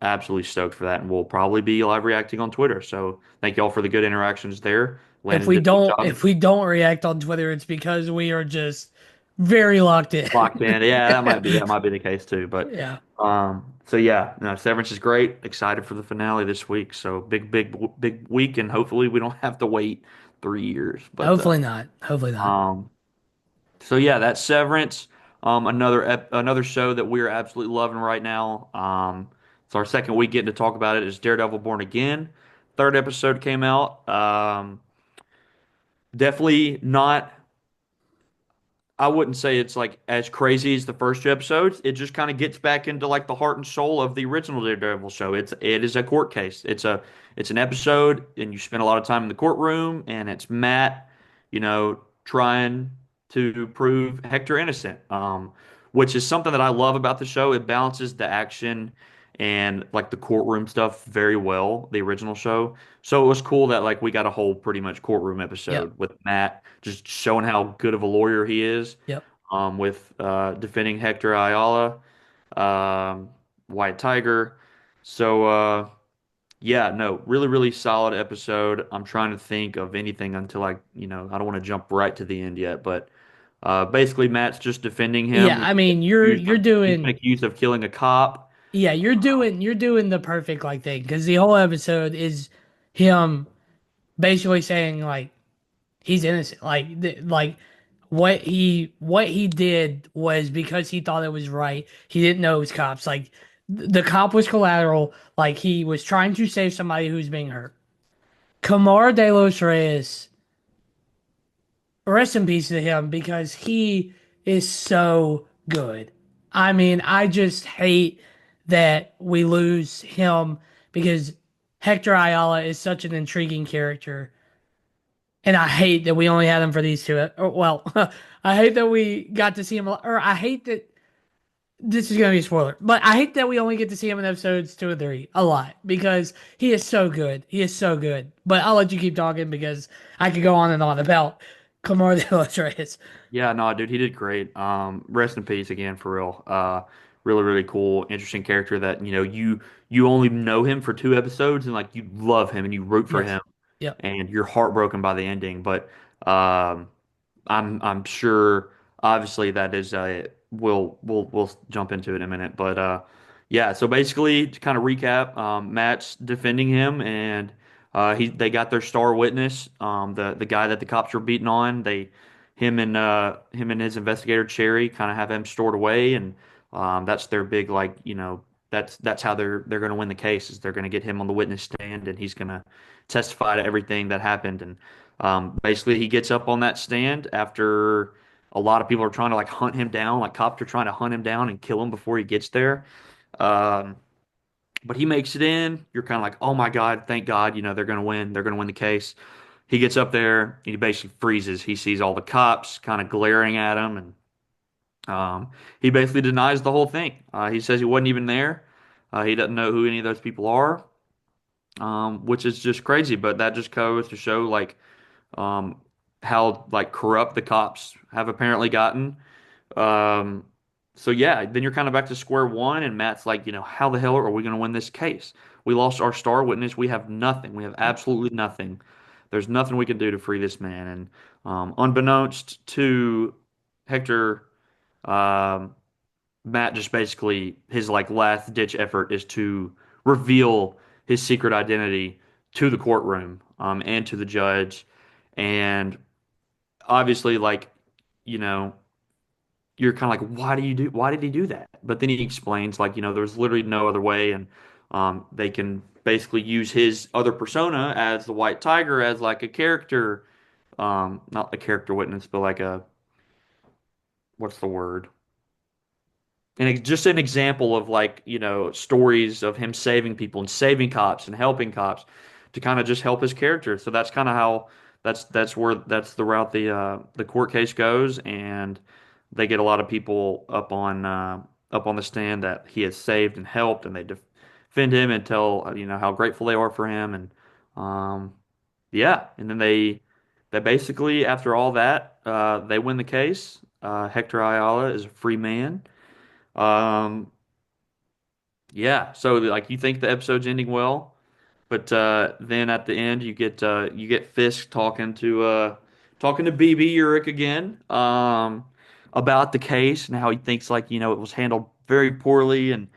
absolutely stoked for that. And we'll probably be live reacting on Twitter. So thank y'all for the good interactions there. If Landon we did a good don't job. if we don't react on Twitter, it's because we are just very locked in. Locked in. Yeah, that might be the case too. But Yeah. so yeah, no, Severance is great. Excited for the finale this week. So big week, and hopefully we don't have to wait 3 years. But Hopefully not. Hopefully not. um, So yeah, that's Severance. Another show that we're absolutely loving right now. It's our second week getting to talk about it. Is Daredevil Born Again? Third episode came out. Definitely not. I wouldn't say it's like as crazy as the first two episodes. It just kind of gets back into like the heart and soul of the original Daredevil show. It is a court case. It's an episode, and you spend a lot of time in the courtroom, and it's Matt, trying to prove Hector innocent. Which is something that I love about the show. It balances the action and like the courtroom stuff very well, the original show. So it was cool that like we got a whole pretty much courtroom Yep. episode with Matt just showing how good of a lawyer he is, Yep. with defending Hector Ayala, um, White Tiger. So yeah, no, really, really solid episode. I'm trying to think of anything until I don't want to jump right to the end yet, but basically Matt's just defending Yeah, him. I mean, you're He's been doing accused of killing a cop. yeah, you're doing the perfect like thing because the whole episode is him basically saying like he's innocent. Like what he did was because he thought it was right. He didn't know it was cops. Like the cop was collateral. Like he was trying to save somebody who's being hurt. Kamar de los Reyes, rest in peace to him because he is so good. I mean, I just hate that we lose him because Hector Ayala is such an intriguing character. And I hate that we only had him for these two. Well, I hate that we got to see him, or I hate that this is going to be a spoiler, but I hate that we only get to see him in episodes 2 and 3 a lot because he is so good. He is so good. But I'll let you keep talking because I could go on and on about Camaro de los Reyes. Yeah, no, dude, he did great. Rest in peace again, for real. Really, really cool, interesting character that you only know him for two episodes, and like you love him and you root for Yes. him, Yep. and you're heartbroken by the ending. But um, I'm sure obviously that is we'll jump into it in a minute. But yeah, so basically to kind of recap, Matt's defending him, and they got their star witness, the guy that the cops were beating on. Him and his investigator Cherry kind of have him stored away, and that's their big, like, that's how they're going to win the case, is they're going to get him on the witness stand, and he's going to testify to everything that happened. And basically, he gets up on that stand after a lot of people are trying to like hunt him down, like cops are trying to hunt him down and kill him before he gets there. Um, but he makes it in. You're kind of like, oh my God, thank God, they're going to win. They're going to win the case. He gets up there and he basically freezes. He sees all the cops kind of glaring at him, and he basically denies the whole thing. He says he wasn't even there. He doesn't know who any of those people are, which is just crazy. But that just goes to show like um, how like corrupt the cops have apparently gotten. Um, so yeah, then you're kind of back to square one, and Matt's like, how the hell are we going to win this case? We lost our star witness. We have nothing. We have absolutely nothing. There's nothing we can do to free this man. And unbeknownst to Hector, um, Matt just basically his like last ditch effort is to reveal his secret identity to the courtroom, and to the judge. And obviously, like, you know, you're kind of like, why did he do that? But then he explains, like, there's literally no other way. And they can basically use his other persona as the White Tiger as like a character, not a character witness, but like what's the word? And just an example of like, stories of him saving people and saving cops and helping cops to kind of just help his character. So that's kind of how that's the route the court case goes, and they get a lot of people up on the stand that he has saved and helped, and they defend him and tell how grateful they are for him. And um yeah, and then they basically, after all that, they win the case. Hector Ayala is a free man. um, yeah, so like you think the episode's ending well, but then at the end you get Fisk talking to BB Urich again, about the case and how he thinks like it was handled very poorly, and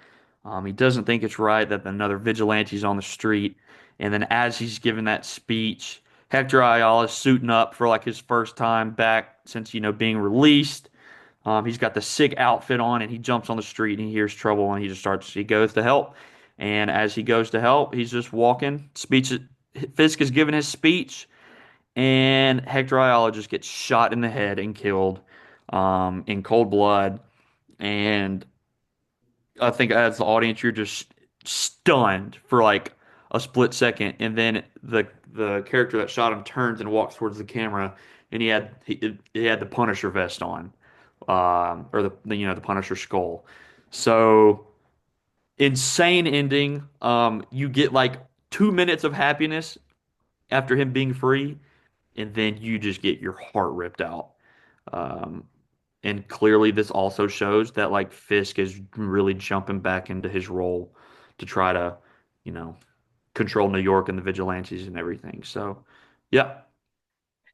he doesn't think it's right that another vigilante's on the street. And then as he's giving that speech, Hector Ayala's suiting up for like his first time back since, being released. He's got the sick outfit on and he jumps on the street and he hears trouble and he goes to help. And as he goes to help, he's just walking. Fisk is giving his speech and Hector Ayala just gets shot in the head and killed in cold blood. And I think as the audience, you're just stunned for like a split second, and then the character that shot him turns and walks towards the camera, and he had the Punisher vest on, or the Punisher skull. So insane ending. You get like 2 minutes of happiness after him being free, and then you just get your heart ripped out. Um, and clearly, this also shows that like Fisk is really jumping back into his role to try to, you know, control New York and the vigilantes and everything. So, yeah,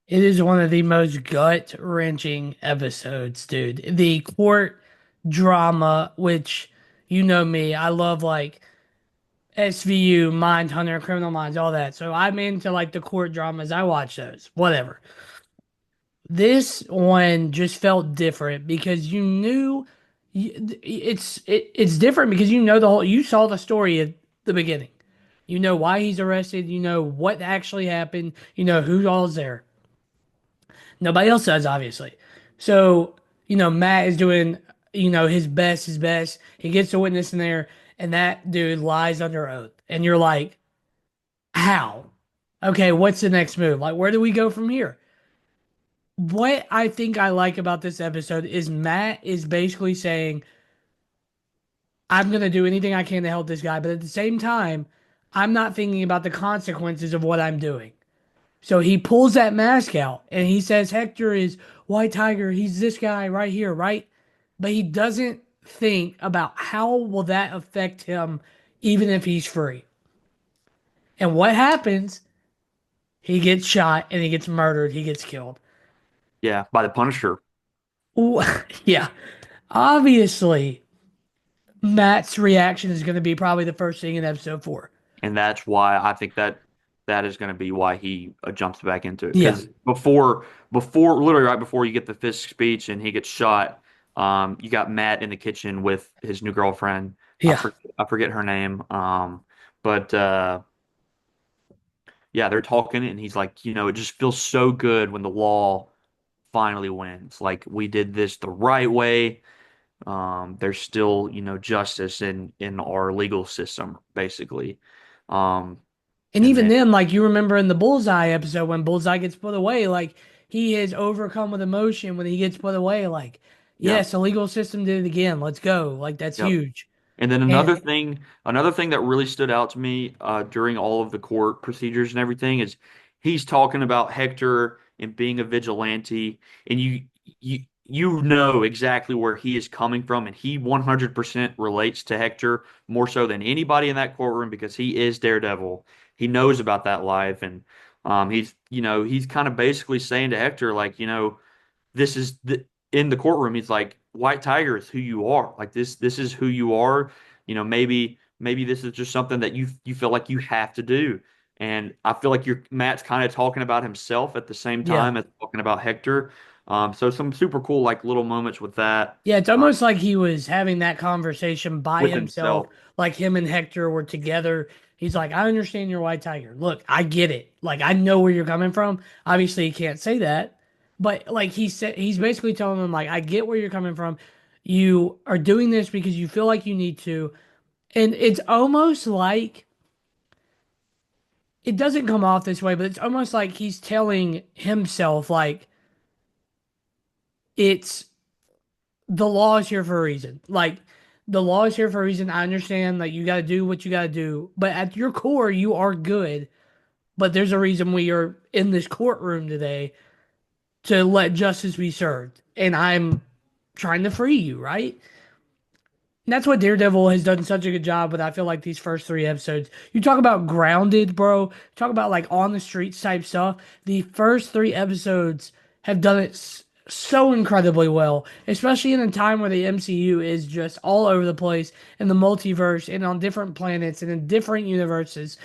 It is one of the most gut-wrenching episodes, dude. The court drama, which you know me, I love like SVU, Mindhunter, Criminal Minds, all that. So I'm into like the court dramas. I watch those, whatever. This one just felt different because you knew it's different because you know you saw the story at the beginning. You know why he's arrested. You know what actually happened. You know who all's there. Nobody else does, obviously. So, Matt is doing, his best. He gets a witness in there, and that dude lies under oath. And you're like, how? Okay, what's the next move? Like, where do we go from here? What I think I like about this episode is Matt is basically saying, I'm going to do anything I can to help this guy. But at the same time, I'm not thinking about the consequences of what I'm doing. So he pulls that mask out and he says Hector is White Tiger. He's this guy right here, right? But he doesn't think about how will that affect him even if he's free. And what happens? He gets shot and he gets murdered. He gets killed. yeah, by the Punisher, Ooh, yeah. Obviously, Matt's reaction is going to be probably the first thing in episode 4. and that's why I think that is going to be why he jumps back into it. Yeah. Because literally right before you get the Fisk speech and he gets shot, you got Matt in the kitchen with his new girlfriend. Yeah. I forget her name. But yeah, they're talking, and he's like, it just feels so good when the law finally wins. Like we did this the right way. There's still, justice in our legal system, basically. Um, And and even then, then, like you remember in the Bullseye episode when Bullseye gets put away, like he is overcome with emotion when he gets put away. Like, yeah, yes, the legal system did it again. Let's go. Like that's yep. huge. And then And another thing that really stood out to me during all of the court procedures and everything is he's talking about Hector and being a vigilante, and you know exactly where he is coming from, and he 100% relates to Hector more so than anybody in that courtroom because he is Daredevil. He knows about that life, and he's kind of basically saying to Hector like, this is in the courtroom. He's like, White Tiger is who you are. Like this is who you are. Maybe this is just something that you feel like you have to do. And I feel like Matt's kind of talking about himself at the same yeah, time as talking about Hector. So some super cool like little moments with that yeah, it's almost like he was having that conversation by with himself, himself. like him and Hector were together. He's like, I understand you're White Tiger. Look, I get it. Like, I know where you're coming from. Obviously, he can't say that, but like he said, he's basically telling him, like, I get where you're coming from. You are doing this because you feel like you need to. And it's almost like it doesn't come off this way, but it's almost like he's telling himself, like, it's the law is here for a reason. Like, the law is here for a reason. I understand, like, you got to do what you got to do, but at your core, you are good. But there's a reason we are in this courtroom today to let justice be served. And I'm trying to free you, right? And that's what Daredevil has done such a good job with. I feel like these first 3 episodes. You talk about grounded, bro. Talk about like on the streets type stuff. The first 3 episodes have done it so incredibly well, especially in a time where the MCU is just all over the place in the multiverse and on different planets and in different universes.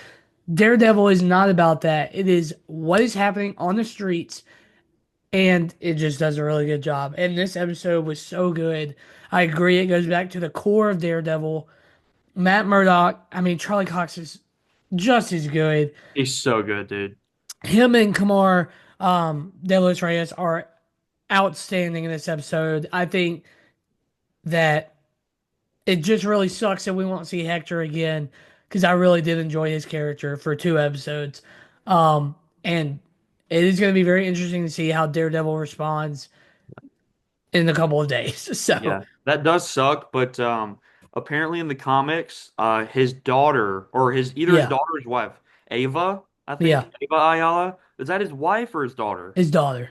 Daredevil is not about that. It is what is happening on the streets, and it just does a really good job. And this episode was so good. I agree. It goes back to the core of Daredevil. Matt Murdock, I mean, Charlie Cox is just as good. He's so good, dude. Him and Kamar De Los Reyes are outstanding in this episode. I think that it just really sucks that we won't see Hector again because I really did enjoy his character for 2 episodes. And it is going to be very interesting to see how Daredevil responds in a couple of days. So, Yeah, that does suck, but apparently in the comics, his daughter or his either his yeah, daughter or his wife, Ava, I yeah, think, Ava Ayala, is that his wife or his daughter? his daughter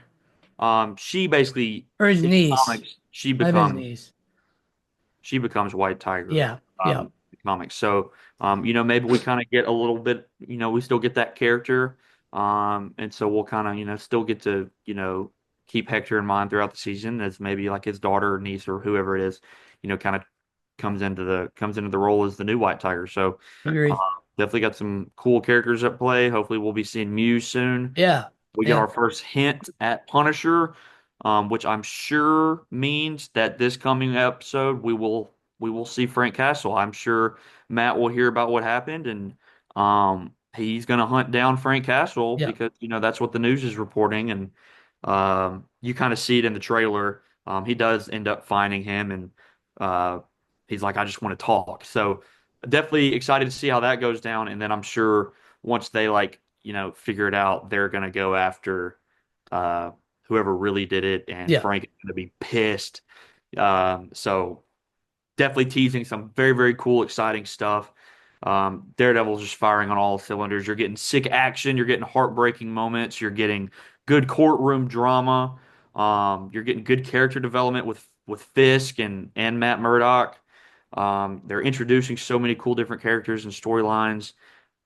She basically or his in the niece. comics Might have been his niece. she becomes White Tiger Yeah, yeah, in the comics. So maybe we kind of get a little bit, we still get that character. And so we'll kind of, still get to, keep Hector in mind throughout the season as maybe like his daughter or niece or whoever it is, kind of comes into the role as the new White Tiger. So uh, agreed. definitely got some cool characters at play. Hopefully we'll be seeing Muse soon. Yeah, We get yeah, our first hint at Punisher, which I'm sure means that this coming episode we will see Frank Castle. I'm sure Matt will hear about what happened, and he's gonna hunt down Frank Castle yeah, because that's what the news is reporting, and you kind of see it in the trailer. He does end up finding him, and uh, he's like, "I just want to talk." So definitely excited to see how that goes down, and then I'm sure once they figure it out, they're gonna go after uh, whoever really did it, and yeah, Frank is gonna be pissed. So definitely teasing some very, very cool, exciting stuff. Daredevil's just firing on all cylinders. You're getting sick action, you're getting heartbreaking moments, you're getting good courtroom drama. You're getting good character development with Fisk and Matt Murdock. They're introducing so many cool different characters and storylines.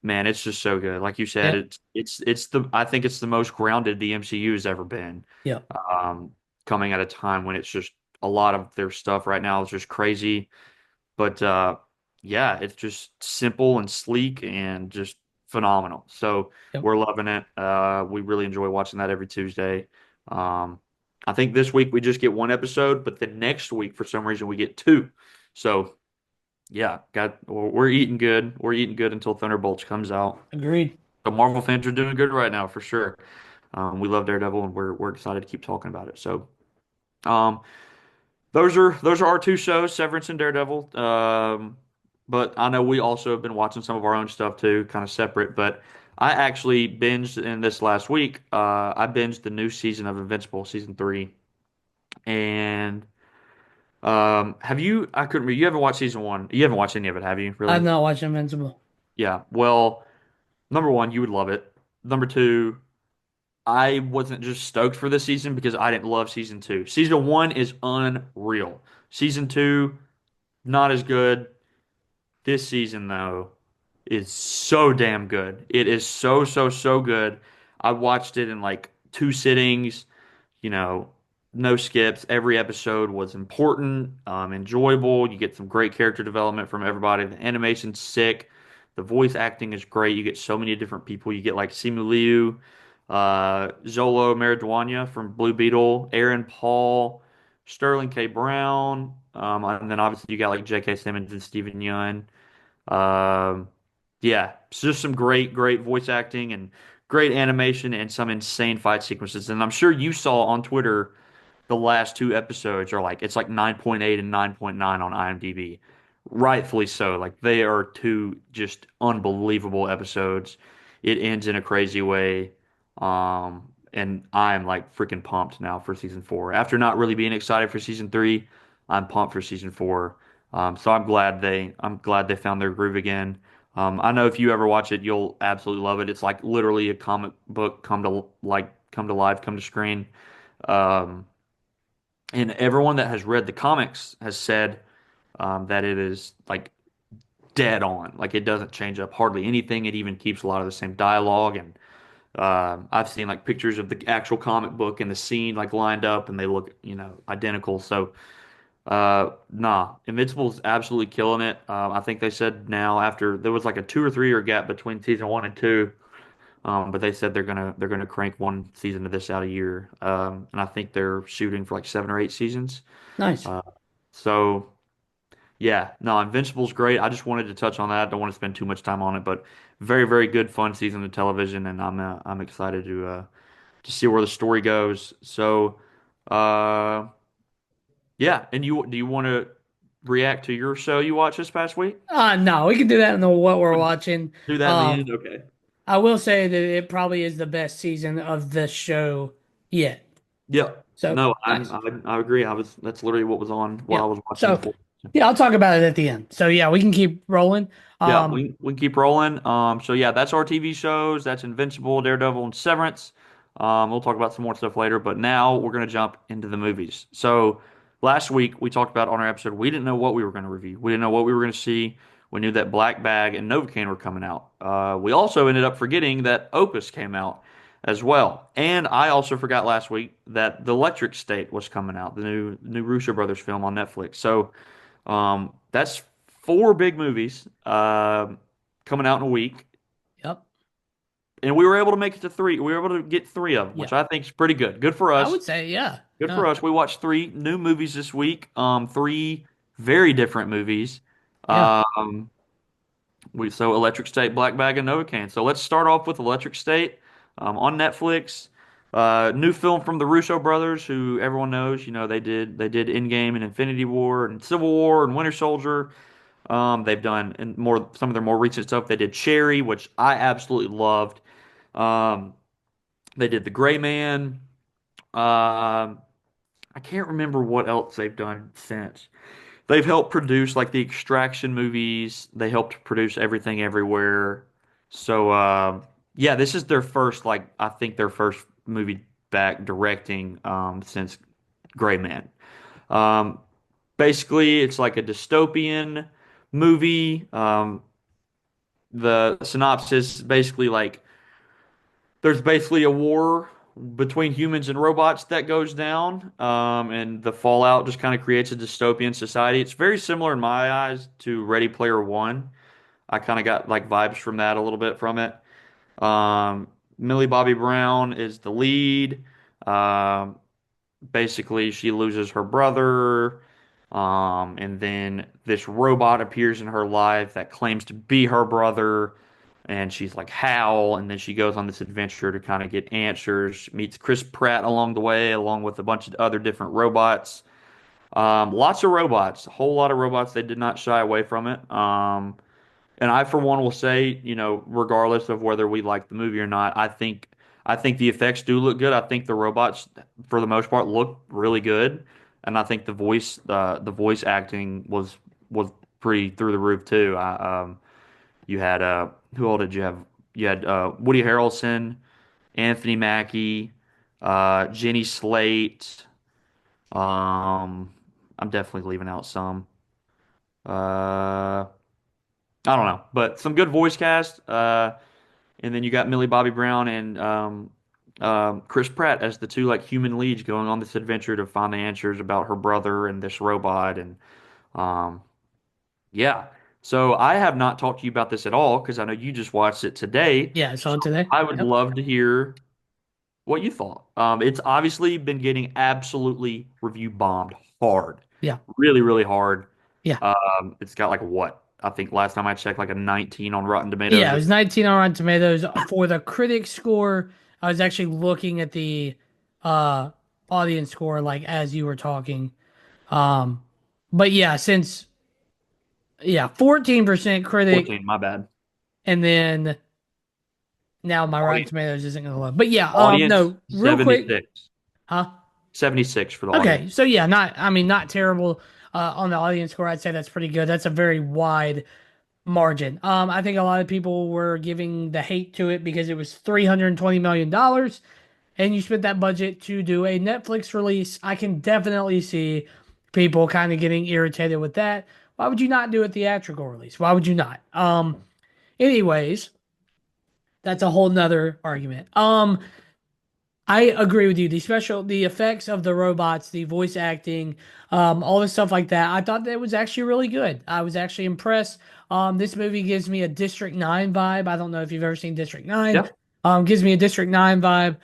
Man, it's just so good. Like you said, yeah, it's the I think it's the most grounded the MCU has ever been. yeah, Um, Coming at a time when it's just a lot of their stuff right now is just crazy. But yeah, it's just simple and sleek and just phenomenal. So yeah. we're loving it. We really enjoy watching that every Tuesday. Um, I think this week we just get one episode, but the next week for some reason we get two. So yeah, we're eating good. We're eating good until Thunderbolts comes out. Agreed. The Marvel fans are doing good right now for sure. We love Daredevil and we're excited to keep talking about it. So um, those are our two shows, Severance and Daredevil. But I know we also have been watching some of our own stuff too, kind of separate. But I actually binged in this last week. I binged the new season of Invincible, season three. And have you? I couldn't. You haven't watched season one. You haven't watched any of it, have you? I've Really? not watched Invincible. Yeah. Well, number one, you would love it. Number two, I wasn't just stoked for this season because I didn't love season two. Season one is unreal. Season two, not as good. This season, though, is so damn good. It is so, so, so good. I watched it in like two sittings, you know, no skips. Every episode was important, enjoyable. You get some great character development from everybody. The animation's sick. The voice acting is great. You get so many different people. You get like Simu Liu, Zolo Maridueña from Blue Beetle, Aaron Paul, Sterling K. Brown, and then obviously you got like J.K. Simmons and Steven Yeun. Um, yeah, it's just some great, great voice acting and great animation and some insane fight sequences. And I'm sure you saw on Twitter the last two episodes are like it's like 9.8 and 9.9 on IMDb. Rightfully so. Like they are two just unbelievable episodes. It ends in a crazy way. And I'm like freaking pumped now for season four. After not really being excited for season three, I'm pumped for season four. So I'm glad they found their groove again. I know if you ever watch it, you'll absolutely love it. It's like literally a comic book come to life, come to screen. Um, and everyone that has read the comics has said that it is like dead on. Like it doesn't change up hardly anything. It even keeps a lot of the same dialogue. And I've seen like pictures of the actual comic book and the scene like lined up, and they look identical. So Nah, Invincible's absolutely killing it. I think they said now after there was like a 2 or 3 year gap between season one and two. But they said they're gonna crank one season of this out a year. And I think they're shooting for like 7 or 8 seasons. Nice. Uh, so yeah, no, Invincible's great. I just wanted to touch on that. I don't want to spend too much time on it, but very, very good, fun season of television, and I'm excited to see where the story goes. So, uh, yeah, and you do you want to react to your show you watched this past week? No, we can do that in the what we're watching. Do that in the end. Okay. I will say that it probably is the best season of the show yet. Yeah. So No, nice. I agree. That's literally what was on while Yeah. I was watching So before. yeah, I'll talk about it at the end. So yeah, we can keep rolling. Yeah, Um, we keep rolling. So yeah, that's our TV shows. That's Invincible, Daredevil, and Severance. We'll talk about some more stuff later, but now we're gonna jump into the movies. So last week we talked about on our episode, we didn't know what we were gonna review. We didn't know what we were gonna see. We knew that Black Bag and Novocaine were coming out. We also ended up forgetting that Opus came out as well. And I also forgot last week that The Electric State was coming out, the new Russo Brothers film on Netflix. So that's four big movies coming out in a week, yep. and we were able to make it to three. We were able to get three of them, Yeah. which I think is pretty good. Good for I us. would say, yeah. Good No. for us. We watched three new movies this week. Three very different movies. Yeah. Um, we so Electric State, Black Bag, and Novocaine. So let's start off with Electric State on Netflix. New film from the Russo brothers, who everyone knows. You know they did Endgame and Infinity War and Civil War and Winter Soldier. They've done and more some of their more recent stuff. They did Cherry, which I absolutely loved. Um, they did The Gray Man. Um, I can't remember what else they've done since. They've helped produce like the Extraction movies. They helped produce Everything Everywhere. So yeah, this is their first like I think their first movie back directing since Gray Man. Um, basically, it's like a dystopian movie. The synopsis basically like there's basically a war between humans and robots that goes down, and the fallout just kind of creates a dystopian society. It's very similar in my eyes to Ready Player One. I kind of got like vibes from that a little bit from it. Millie Bobby Brown is the lead. Um, basically she loses her brother, and then this robot appears in her life that claims to be her brother, and she's like, how? And then she goes on this adventure to kind of get answers, meets Chris Pratt along the way, along with a bunch of other different robots. Lots of robots, a whole lot of robots. They did not shy away from it. And I, for one, will say, regardless of whether we like the movie or not, I think the effects do look good. I think the robots, for the most part, look really good, and I think the voice acting was pretty through the roof too. You had who all did you have? You had Woody Harrelson, Anthony Mackie, Jenny Slate. I'm definitely leaving out some. I don't know, but some good voice cast. And then you got Millie Bobby Brown and Chris Pratt as the two like human leads going on this adventure to find the answers about her brother and this robot. And um, yeah, so I have not talked to you about this at all because I know you just watched it today. Yeah, I saw So it today. I would Yep. love to hear what you thought. It's obviously been getting absolutely review bombed hard, Yeah. really, really hard. Yeah. It's got like what? I think last time I checked, like a 19 on Rotten Yeah, Tomatoes. it was 19 on Rotten Tomatoes for the critic score. I was actually looking at the uh audience score like as you were talking. Um but yeah, since yeah, 14% critic 14, my bad. and then now my Rotten Audience, Tomatoes isn't gonna load. But yeah, audience no, real quick, 76. huh? 76 for the audience. Okay, so yeah, not I mean not terrible on the audience score. I'd say that's pretty good. That's a very wide margin. I think a lot of people were giving the hate to it because it was $320 million and you spent that budget to do a Netflix release. I can definitely see people kind of getting irritated with that. Why would you not do a theatrical release? Why would you not? Anyways, that's a whole nother argument. I agree with you. The effects of the robots, the voice acting, all the stuff like that. I thought that was actually really good. I was actually impressed. This movie gives me a District 9 vibe. I don't know if you've ever seen District 9. Yeah. Gives me a District 9 vibe.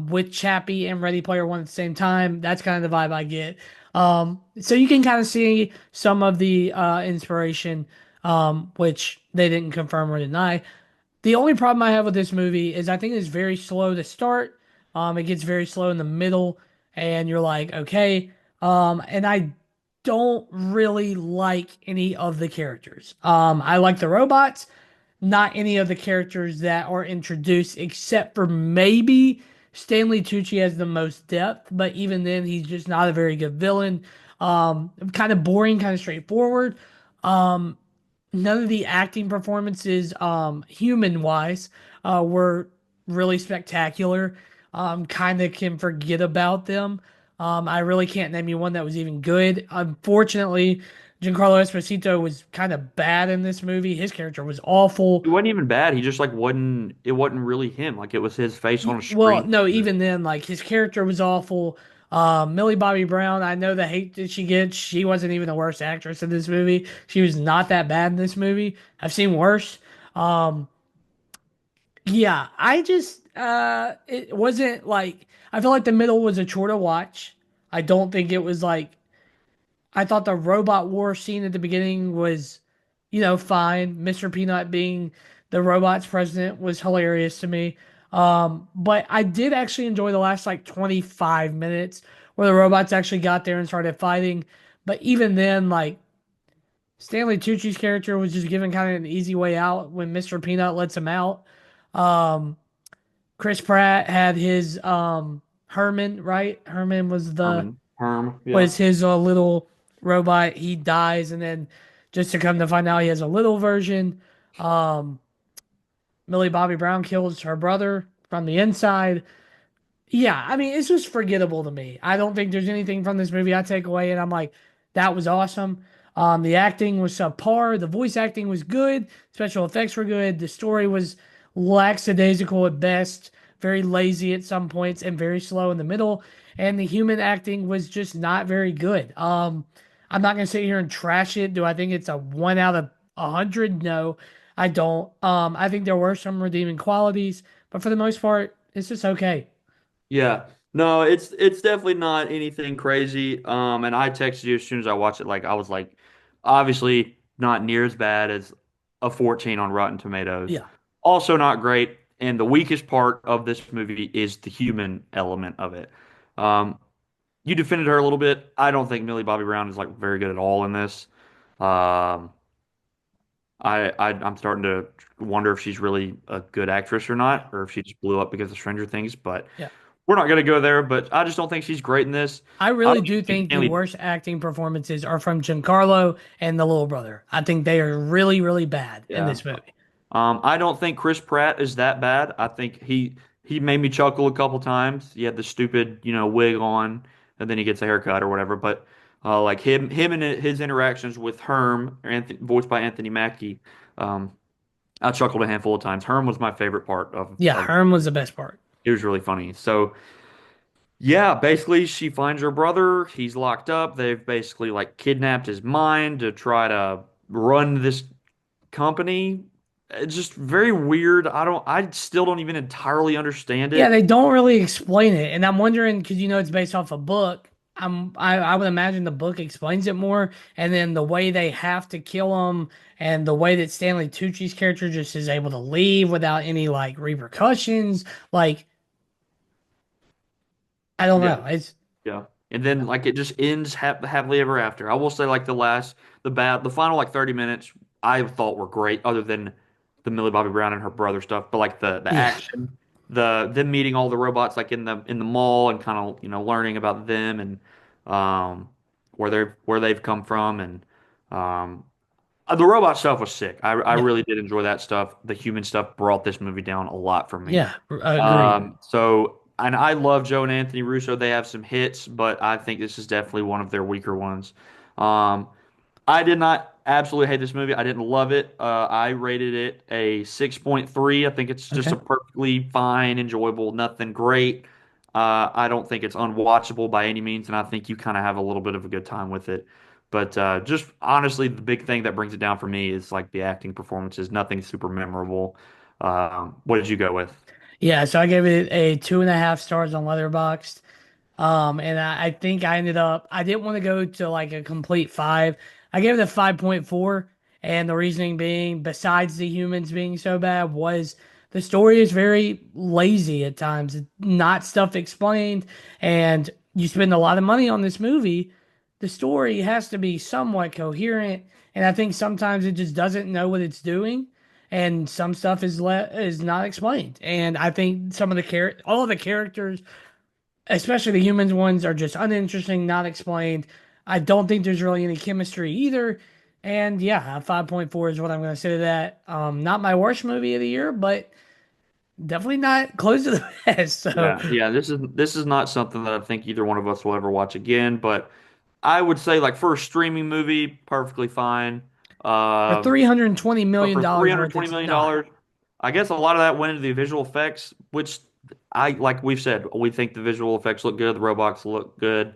With Chappie and Ready Player One at the same time. That's kind of the vibe I get. So you can kind of see some of the inspiration, which they didn't confirm or deny. The only problem I have with this movie is I think it's very slow to start. It gets very slow in the middle, and you're like, okay. And I don't really like any of the characters. I like the robots, not any of the characters that are introduced, except for maybe Stanley Tucci has the most depth, but even then, he's just not a very good villain. Kind of boring, kind of straightforward. Um, None of the acting performances, human wise, were really spectacular. Kind of can forget about them. I really can't name you one that was even good. Unfortunately, Giancarlo Esposito was kind of bad in this movie. His character was awful. It wasn't even bad. He just like wasn't. It wasn't really him. Like it was his face on a Well, screen. no, even then, like his character was awful. Millie Bobby Brown, I know the hate that she gets. She wasn't even the worst actress in this movie. She was not that bad in this movie. I've seen worse. Um, Yeah, I just it wasn't like I feel like the middle was a chore to watch. I don't think it was like I thought the robot war scene at the beginning was, fine. Mr. Peanut being the robot's president was hilarious to me. But I did actually enjoy the last like 25 minutes where the robots actually got there and started fighting. But even then, like Stanley Tucci's character was just given kind of an easy way out when Mr. Peanut lets him out. Um, Chris Pratt had his Herman, right? Herman Herman. Herm. Yeah. was his little robot. He dies, and then just to come to find out he has a little version. Um, Millie Bobby Brown kills her brother from the inside. Yeah, I mean, it's just forgettable to me. I don't think there's anything from this movie I take away, and I'm like, that was awesome. The acting was subpar. The voice acting was good. Special effects were good. The story was lackadaisical at best, very lazy at some points, and very slow in the middle. And the human acting was just not very good. I'm not gonna sit here and trash it. Do I think it's a 1 out of 100? No, I don't. I think there were some redeeming qualities, but for the most part, it's just okay. Yeah. No, it's definitely not anything crazy. And I texted you as soon as I watched it. Like I was like, obviously not near as bad as a 14 on Rotten Tomatoes. Yeah. Also not great. And the weakest part of this movie is the human element of it. Um, you defended her a little bit. I don't think Millie Bobby Brown is like very good at all in this. Um, I'm starting to wonder if she's really a good actress or not, or if she just blew up because of Stranger Things. But Yeah. we're not going to go there. But I just don't think she's great in this. I I really don't do think think the Stanley. worst acting performances are from Giancarlo and the little brother. I think they are really, really bad in Yeah. this movie. I don't think Chris Pratt is that bad. I think he made me chuckle a couple times. He had the stupid, wig on, and then he gets a haircut or whatever. But like him and his interactions with Herm, voiced by Anthony Mackie, um, I chuckled a handful of times. Herm was my favorite part Yeah, of Herm was the best part. it was really funny. So yeah, basically she finds her brother. He's locked up. They've basically like kidnapped his mind to try to run this company. It's just very weird. I still don't even entirely understand Yeah, it. they don't really explain it, and I'm wondering because it's based off a book. I would imagine the book explains it more, and then the way they have to kill him, and the way that Stanley Tucci's character just is able to leave without any like repercussions. Like I don't Yeah. know. It's Yeah. And then like it just ends happily ever after. I will say like the final like 30 minutes I thought were great other than the Millie Bobby Brown and her brother stuff, but like the yeah, action, the them meeting all the robots like in the mall and kind of, learning about them and um where they've come from and um the robot stuff was sick. I yeah, really did enjoy that stuff. The human stuff brought this movie down a lot for me. yeah. Agreed. And I love Joe and Anthony Russo. They have some hits, but I think this is definitely one of their weaker ones. Um, I did not absolutely hate this movie. I didn't love it. I rated it a 6.3. I think it's just a Okay. perfectly fine, enjoyable, nothing great. I don't think it's unwatchable by any means, and I think you kind of have a little bit of a good time with it. But just honestly, the big thing that brings it down for me is like the acting performances. Nothing super memorable. What did you go with? Yeah, so I gave it a 2.5 stars on Letterboxd. And I think I ended up, I didn't want to go to like a complete five. I gave it a 5.4. And the reasoning being, besides the humans being so bad, was the story is very lazy at times. It's not stuff explained. And you spend a lot of money on this movie. The story has to be somewhat coherent. And I think sometimes it just doesn't know what it's doing. And some stuff is not explained. And I think some of the all of the characters, especially the humans ones, are just uninteresting, not explained. I don't think there's really any chemistry either. And yeah, 5.4 is what I'm going to say to that. Not my worst movie of the year, but definitely not close to the best. So Yeah, yeah, this is not something that I think either one of us will ever watch again, but I would say like for a streaming movie, perfectly fine. for Um, $320 but million for 320 worth, it's million not. dollars, I guess a lot of that went into the visual effects, which I like we've said, we think the visual effects look good, the robots look good.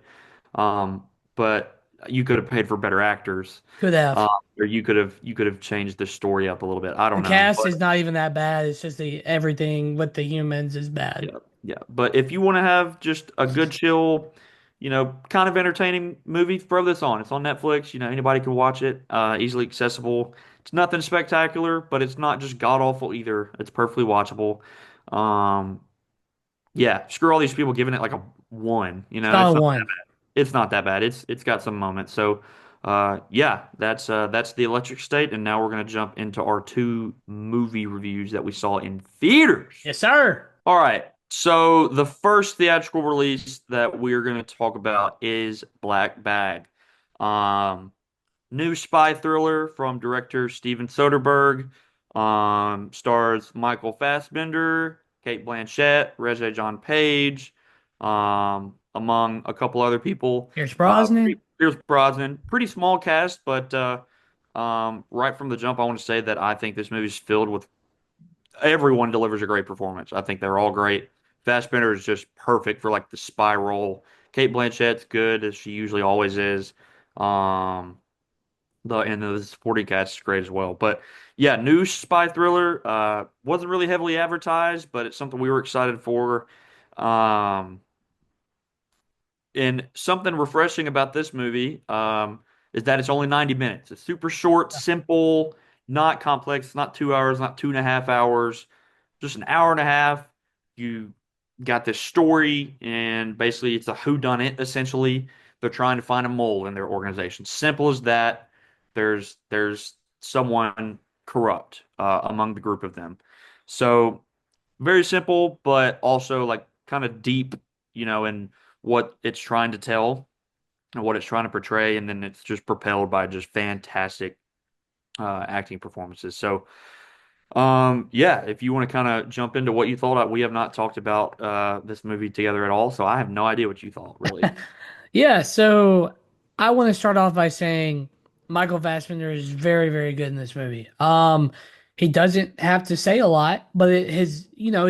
Um, but you could have paid for better actors. Could have. Uh, or you could have changed the story up a little bit. I The don't know. cast is not even that bad. It's just the everything with the humans is bad. Yeah, yeah. But if you want to have just a good, chill, kind of entertaining movie, throw this on. It's on Netflix. Anybody can watch it. Easily accessible. It's nothing spectacular, but it's not just god awful either. It's perfectly watchable. Um, yeah. Screw all these people giving it like a one. It's Solid not one. it's not that bad. It's got some moments. So, yeah, that's the Electric State, and now we're gonna jump into our two movie reviews that we saw in theaters. Yes, sir. All right. So the first theatrical release that we're going to talk about is Black Bag. Um, New spy thriller from director Steven Soderbergh. Stars Michael Fassbender, Kate Blanchett, Regé John Page, among a couple other people. Here's Brosnan. Pierce Brosnan. Pretty small cast, but right from the jump, I want to say that I think this movie is filled with everyone delivers a great performance. I think they're all great. Fassbender is just perfect for like the spy role. Kate Blanchett's good as she usually always is. Um, the supporting cast is great as well. But yeah, new spy thriller. Wasn't really heavily advertised, but it's something we were excited for. Um, and something refreshing about this movie is that it's only 90 minutes. It's super short, simple, not complex, not 2 hours, not 2.5 hours, just an hour and a half. You got this story, and basically it's a whodunit, essentially. They're trying to find a mole in their organization. Simple as that. There's someone corrupt among the group of them. So very simple, but also like kind of deep, in what it's trying to tell and what it's trying to portray, and then it's just propelled by just fantastic acting performances. So, yeah, if you want to kind of jump into what you thought, we have not talked about this movie together at all, so I have no idea what you thought, really. Yeah, so I want to start off by saying Michael Fassbender is very, very good in this movie. He doesn't have to say a lot, but his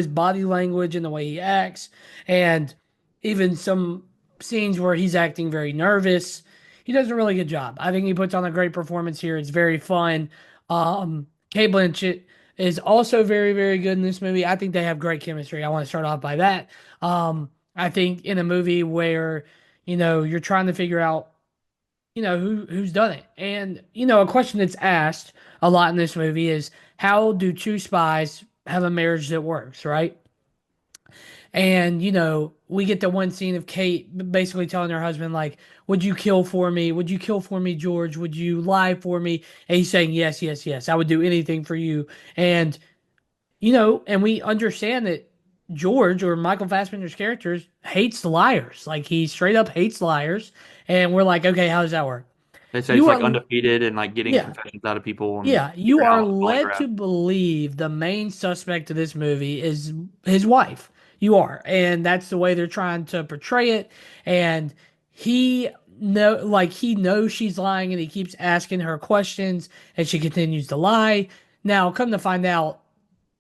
body language and the way he acts, and even some scenes where he's acting very nervous, he does a really good job. I think he puts on a great performance here. It's very fun. Kate Blanchett is also very, very good in this movie. I think they have great chemistry. I want to start off by that. I think in a movie where you're trying to figure out, who's done it. And, a question that's asked a lot in this movie is how do two spies have a marriage that works, right? And, we get the one scene of Kate basically telling her husband, like, would you kill for me? Would you kill for me, George? Would you lie for me? And he's saying, yes, yes, yes, I would do anything for you. And and we understand that George or Michael Fassbender's characters hates liars. Like he straight up hates liars. And we're like, okay, how does that work? They say it's You like are, undefeated and like getting yeah, confessions out of people and yeah, you figuring are out led polygraph. to believe the main suspect of this movie is his wife. You are. And that's the way they're trying to portray it. And he knows she's lying and he keeps asking her questions and she continues to lie. Now, come to find out,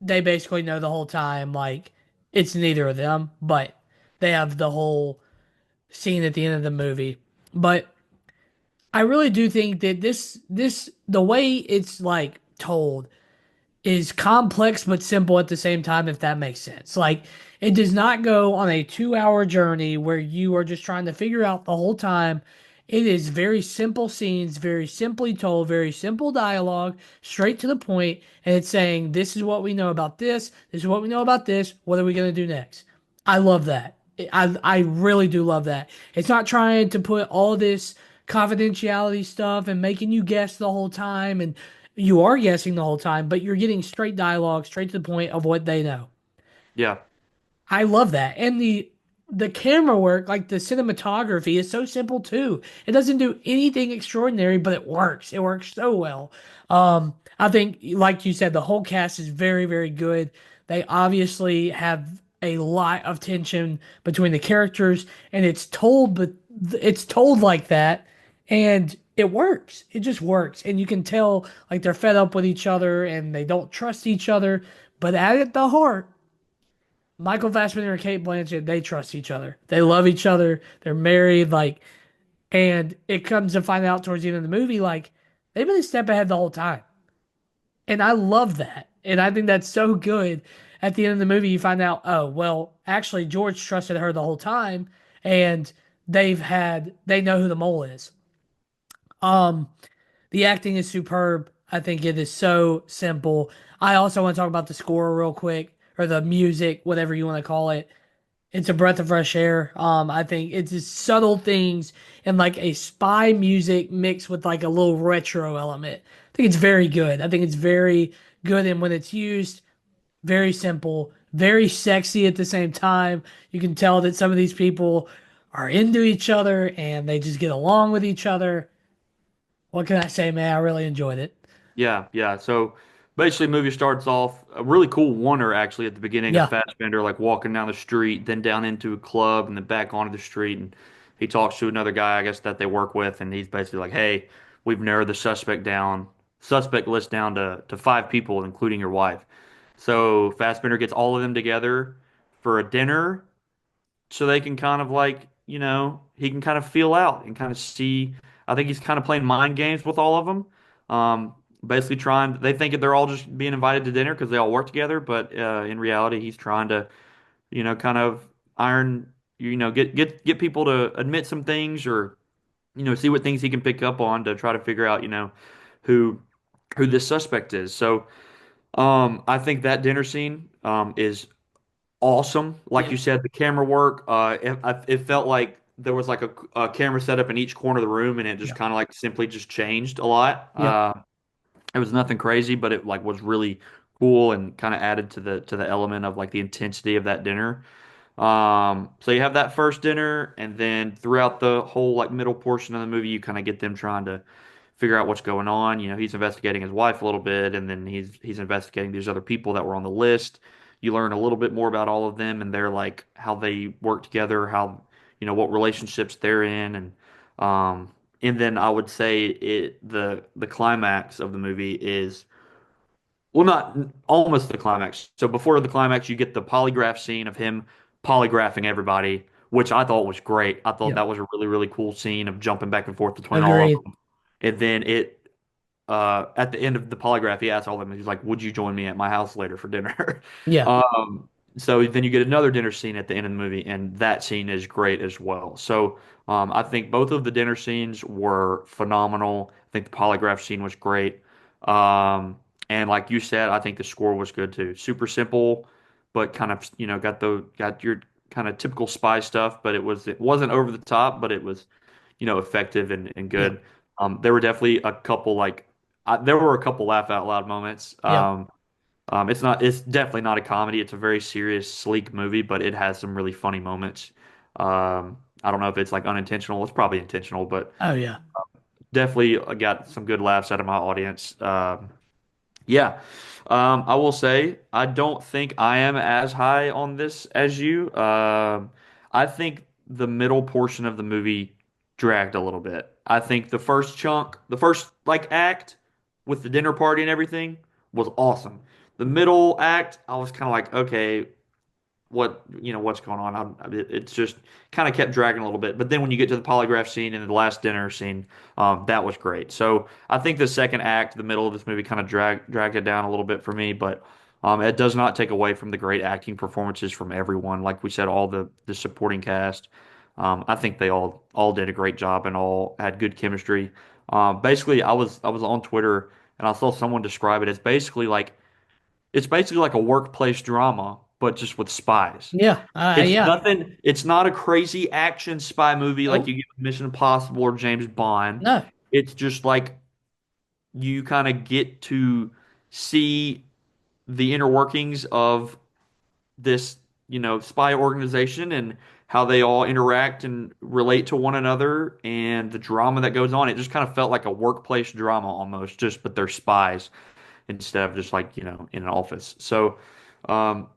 they basically know the whole time, like, it's neither of them, but they have the whole scene at the end of the movie. But I really do think that this the way it's like told is complex but simple at the same time, if that makes sense. Like, it does not go on a 2 hour journey where you are just trying to figure out the whole time. It is very simple scenes, very simply told, very simple dialogue, straight to the point, and it's saying, this is what we know about this is what we know about this, what are we going to do next? I love that. I really do love that. It's not trying to put all this confidentiality stuff and making you guess the whole time, and you are guessing the whole time, but you're getting straight dialogue, straight to the point of what they know. Yeah. I love that. And the camera work, like the cinematography, is so simple too. It doesn't do anything extraordinary, but it works. It works so well. I think, like you said, the whole cast is very, very good. They obviously have a lot of tension between the characters, and it's told like that, and it works. It just works, and you can tell like they're fed up with each other and they don't trust each other. But at the heart, Michael Fassbender and Kate Blanchett, they trust each other. They love each other. They're married, like, and it comes to find out towards the end of the movie, like, they've been a step ahead the whole time. And I love that. And I think that's so good. At the end of the movie, you find out, oh, well, actually, George trusted her the whole time, and they know who the mole is. Um, the acting is superb. I think it is so simple. I also want to talk about the score real quick, or the music, whatever you want to call it. It's a breath of fresh air. I think it's just subtle things and like a spy music mixed with like a little retro element. I think it's very good. I think it's very good, and when it's used, very simple, very sexy at the same time. You can tell that some of these people are into each other and they just get along with each other. What can I say, man? I really enjoyed it. Yeah, yeah. So basically, the movie starts off a really cool oneer actually at the beginning of Yeah, Fassbender, like walking down the street, then down into a club, and then back onto the street. And he talks to another guy, I guess, that they work with, and he's basically like, "Hey, we've narrowed the suspect list down to five people, including your wife." So Fassbender gets all of them together for a dinner so they can kind of like, he can kind of feel out and kind of see. I think he's kind of playing mind games with all of them. Basically trying, they think that they're all just being invited to dinner because they all work together, but in reality, he's trying to, kind of iron, get people to admit some things or, see what things he can pick up on to try to figure out, who who this suspect is. So, I think that dinner scene is awesome. Like yeah, you said, the camera work, it felt like there was like a camera set up in each corner of the room, and it just yeah, kind of like simply just changed a lot. yeah, It was nothing crazy, but it like was really cool and kind of added to the element of like the intensity of that dinner. So you have that first dinner, and then throughout the whole like middle portion of the movie, you kind of get them trying to figure out what's going on. He's investigating his wife a little bit, and then he's investigating these other people that were on the list. You learn a little bit more about all of them and their like how they work together, how what relationships they're in, and then I would say the climax of the movie is well, not almost the climax. So before the climax, you get the polygraph scene of him polygraphing everybody, which I thought was great. I thought yeah. that was a really, really cool scene of jumping back and forth between all of Agreed. them. And then at the end of the polygraph, he asks all of them, he's like, "Would you join me at my house later for dinner?" Yeah, So then you get another dinner scene at the end of the movie, and that scene is great as well. So I think both of the dinner scenes were phenomenal. I think the polygraph scene was great. Um, and like you said, I think the score was good too. Super simple, but kind of, got your kind of typical spy stuff, but it wasn't over the top, but it was, effective and yeah, good. There were definitely a couple there were a couple laugh out loud moments. yeah, It's definitely not a comedy. It's a very serious, sleek movie, but it has some really funny moments. I don't know if it's like unintentional. It's probably intentional, but oh yeah, definitely got some good laughs out of my audience. Yeah. I will say I don't think I am as high on this as you. I think the middle portion of the movie dragged a little bit. I think the first like act with the dinner party and everything was awesome. The middle act, I was kind of like, okay, what's going on. It's just kind of kept dragging a little bit. But then when you get to the polygraph scene and the last dinner scene, that was great. So I think the second act, the middle of this movie, kind of dragged it down a little bit for me. But it does not take away from the great acting performances from everyone. Like we said, all the supporting cast. I think they all did a great job and all had good chemistry. Basically, I was on Twitter and I saw someone describe it as it's basically like a workplace drama, but just with spies. Yeah. Yeah. It's not a crazy action spy movie like Nope. you get with Mission Impossible or James Bond. No. It's just like you kind of get to see the inner workings of this, spy organization and how they all interact and relate to one another and the drama that goes on. It just kind of felt like a workplace drama almost, just but they're spies instead of just like, in an office. So, um,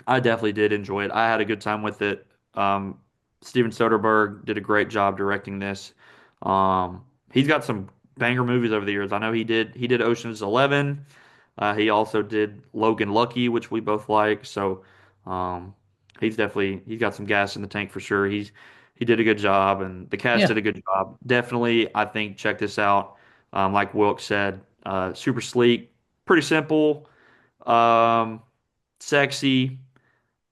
I definitely did enjoy it. I had a good time with it. Steven Soderbergh did a great job directing this. He's got some banger movies over the years. I know he did Ocean's 11. He also did Logan Lucky, which we both like. So um, he's got some gas in the tank for sure. He did a good job, and the cast Yeah. did a good job. Definitely, I think check this out. Like Wilk said, super sleek, pretty simple, um, sexy.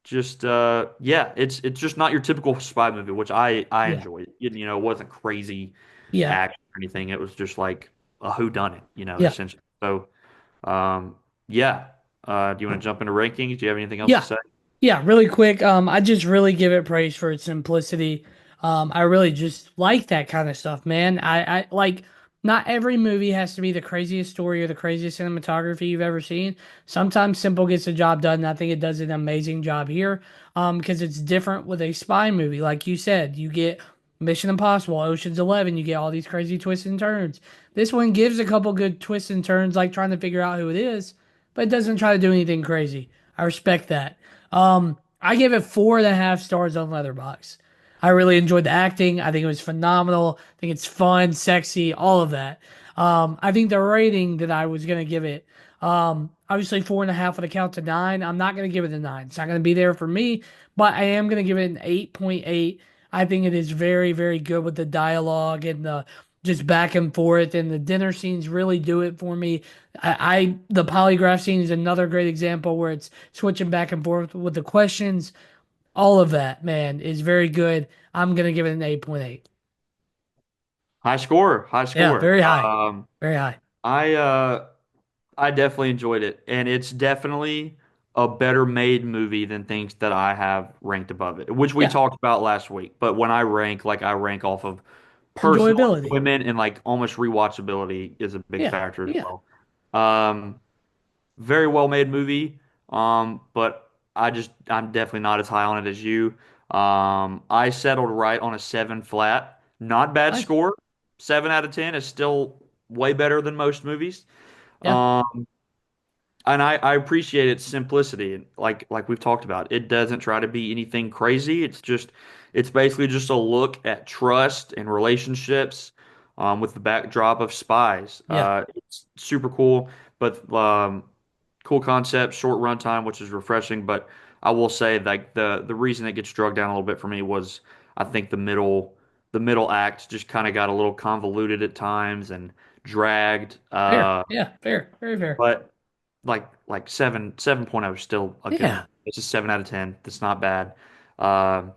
Just yeah, it's just not your typical spy movie, which I Yeah. enjoyed. It wasn't crazy Yeah. action or anything. It was just like a whodunit, Yeah. essentially. So um yeah. Do you want to jump into rankings? Do you have anything else to Yeah. say? Yeah, really quick. I just really give it praise for its simplicity. I really just like that kind of stuff, man. I like not every movie has to be the craziest story or the craziest cinematography you've ever seen. Sometimes simple gets the job done, and I think it does an amazing job here. Because it's different with a spy movie. Like you said, you get Mission Impossible, Ocean's 11, you get all these crazy twists and turns. This one gives a couple good twists and turns, like trying to figure out who it is, but it doesn't try to do anything crazy. I respect that. I gave it 4.5 stars on Letterboxd. I really enjoyed the acting. I think it was phenomenal. I think it's fun, sexy, all of that. I think the rating that I was gonna give it, obviously 4.5 with a count to nine. I'm not gonna give it a nine. It's not gonna be there for me, but I am gonna give it an 8.8. I think it is very, very good with the dialogue and the just back and forth, and the dinner scenes really do it for me. The polygraph scene is another great example where it's switching back and forth with the questions. All of that, man, is very good. I'm gonna give it an 8.8. High score, high Yeah, score. very high. Very high. I I definitely enjoyed it, and it's definitely a better made movie than things that I have ranked above it, which we Yeah. talked about last week. But when I rank, like I rank off of personal Enjoyability. enjoyment and like almost rewatchability is a big Yeah. factor as Yeah. well. Um, Very well made movie, but I'm definitely not as high on it as you. I settled right on a seven flat. Not bad Nice. score. 7 out of 10 is still way better than most movies. Yeah. Um, and I appreciate its simplicity. Like we've talked about, it doesn't try to be anything crazy. It's basically just a look at trust and relationships, with the backdrop of spies. Yeah. It's super cool, but cool concept, short runtime, which is refreshing. But I will say like the reason it gets drugged down a little bit for me was I think the middle act just kind of got a little convoluted at times and dragged. Fair. Yeah. Fair. Very fair. But like 7.0 is still a good Yeah. movie. It's a 7 out of 10. That's not bad. Um,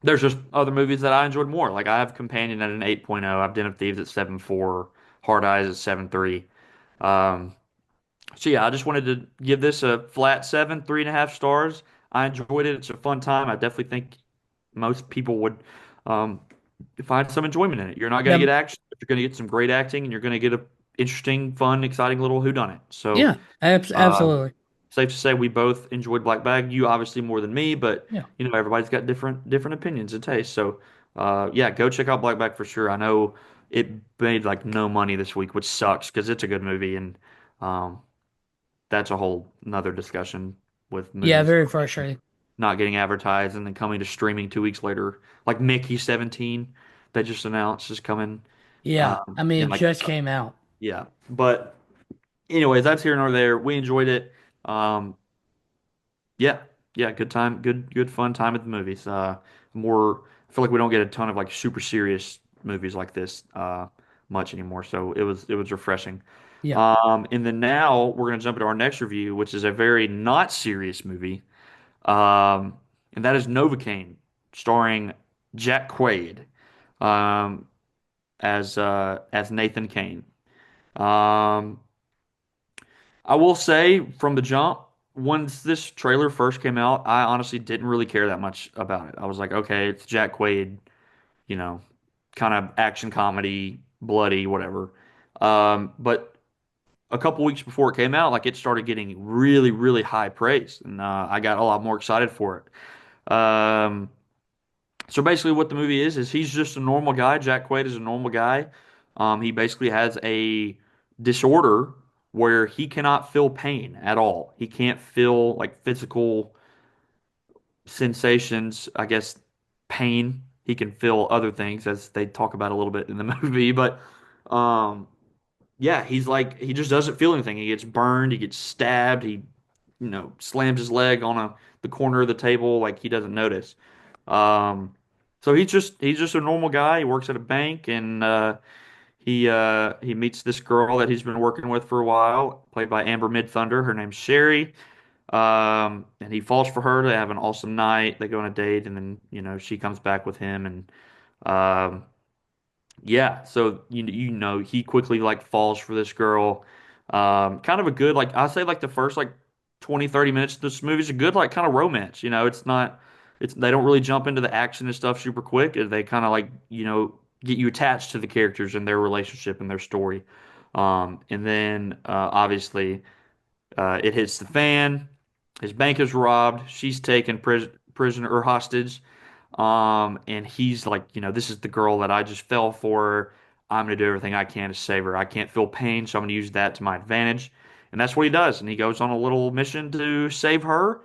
there's just other movies that I enjoyed more. Like I have Companion at an 8.0. I've Den of Thieves at 7.4. Hard Eyes at 7.3. Um, so yeah, I just wanted to give this a flat seven, 3.5 stars. I enjoyed it. It's a fun time. I definitely think most people would um, find some enjoyment in it. You're not going to Yeah. get action, but you're going to get some great acting, and you're going to get a interesting, fun, exciting little whodunit. So Yeah. uh, Absolutely. safe to say we both enjoyed Black Bag. You obviously more than me, but Yeah. everybody's got different opinions and tastes. So yeah, go check out Black Bag for sure. I know it made like no money this week, which sucks because it's a good movie, and um, that's a whole another discussion with Yeah. movies Very frustrating. not getting advertised and then coming to streaming 2 weeks later. Like Mickey 17, they just announced is coming. Yeah. I mean, In it like just came out. yeah, but anyways, that's here nor there. We enjoyed it. Um, yeah. Yeah, good time, good fun time at the movies. More, I feel like we don't get a ton of like super serious movies like this much anymore. So it was refreshing. Yeah. And then now we're gonna jump into our next review, which is a very not serious movie. Um, and that is Novocaine, starring Jack Quaid um, as Nathan Kane. Um, I will say from the jump, once this trailer first came out, I honestly didn't really care that much about it. I was like, okay, it's Jack Quaid, you know, kind of action comedy, bloody, whatever. But a couple weeks before it came out, like it started getting really, really high praise, and I got a lot more excited for it. So basically, what the movie is he's just a normal guy. Jack Quaid is a normal guy. He basically has a disorder where he cannot feel pain at all. He can't feel like physical sensations, I guess, pain. He can feel other things as they talk about a little bit in the movie, but um, yeah, he's like he just doesn't feel anything. He gets burned, he gets stabbed, he slams his leg on the corner of the table like he doesn't notice. Um, so he's just a normal guy. He works at a bank and he meets this girl that he's been working with for a while, played by Amber Midthunder. Her name's Sherry. And he falls for her. They have an awesome night. They go on a date, and then she comes back with him, and um, yeah, so he quickly like falls for this girl. Kind of a good like I say like the first like 20 30 minutes of this movie's a good like kind of romance. It's not it's they don't really jump into the action and stuff super quick. They kind of like, get you attached to the characters and their relationship and their story. And then obviously it hits the fan. His bank is robbed. She's taken prisoner or hostage. And he's like, this is the girl that I just fell for. I'm gonna do everything I can to save her. I can't feel pain, so I'm gonna use that to my advantage. And that's what he does. And he goes on a little mission to save her.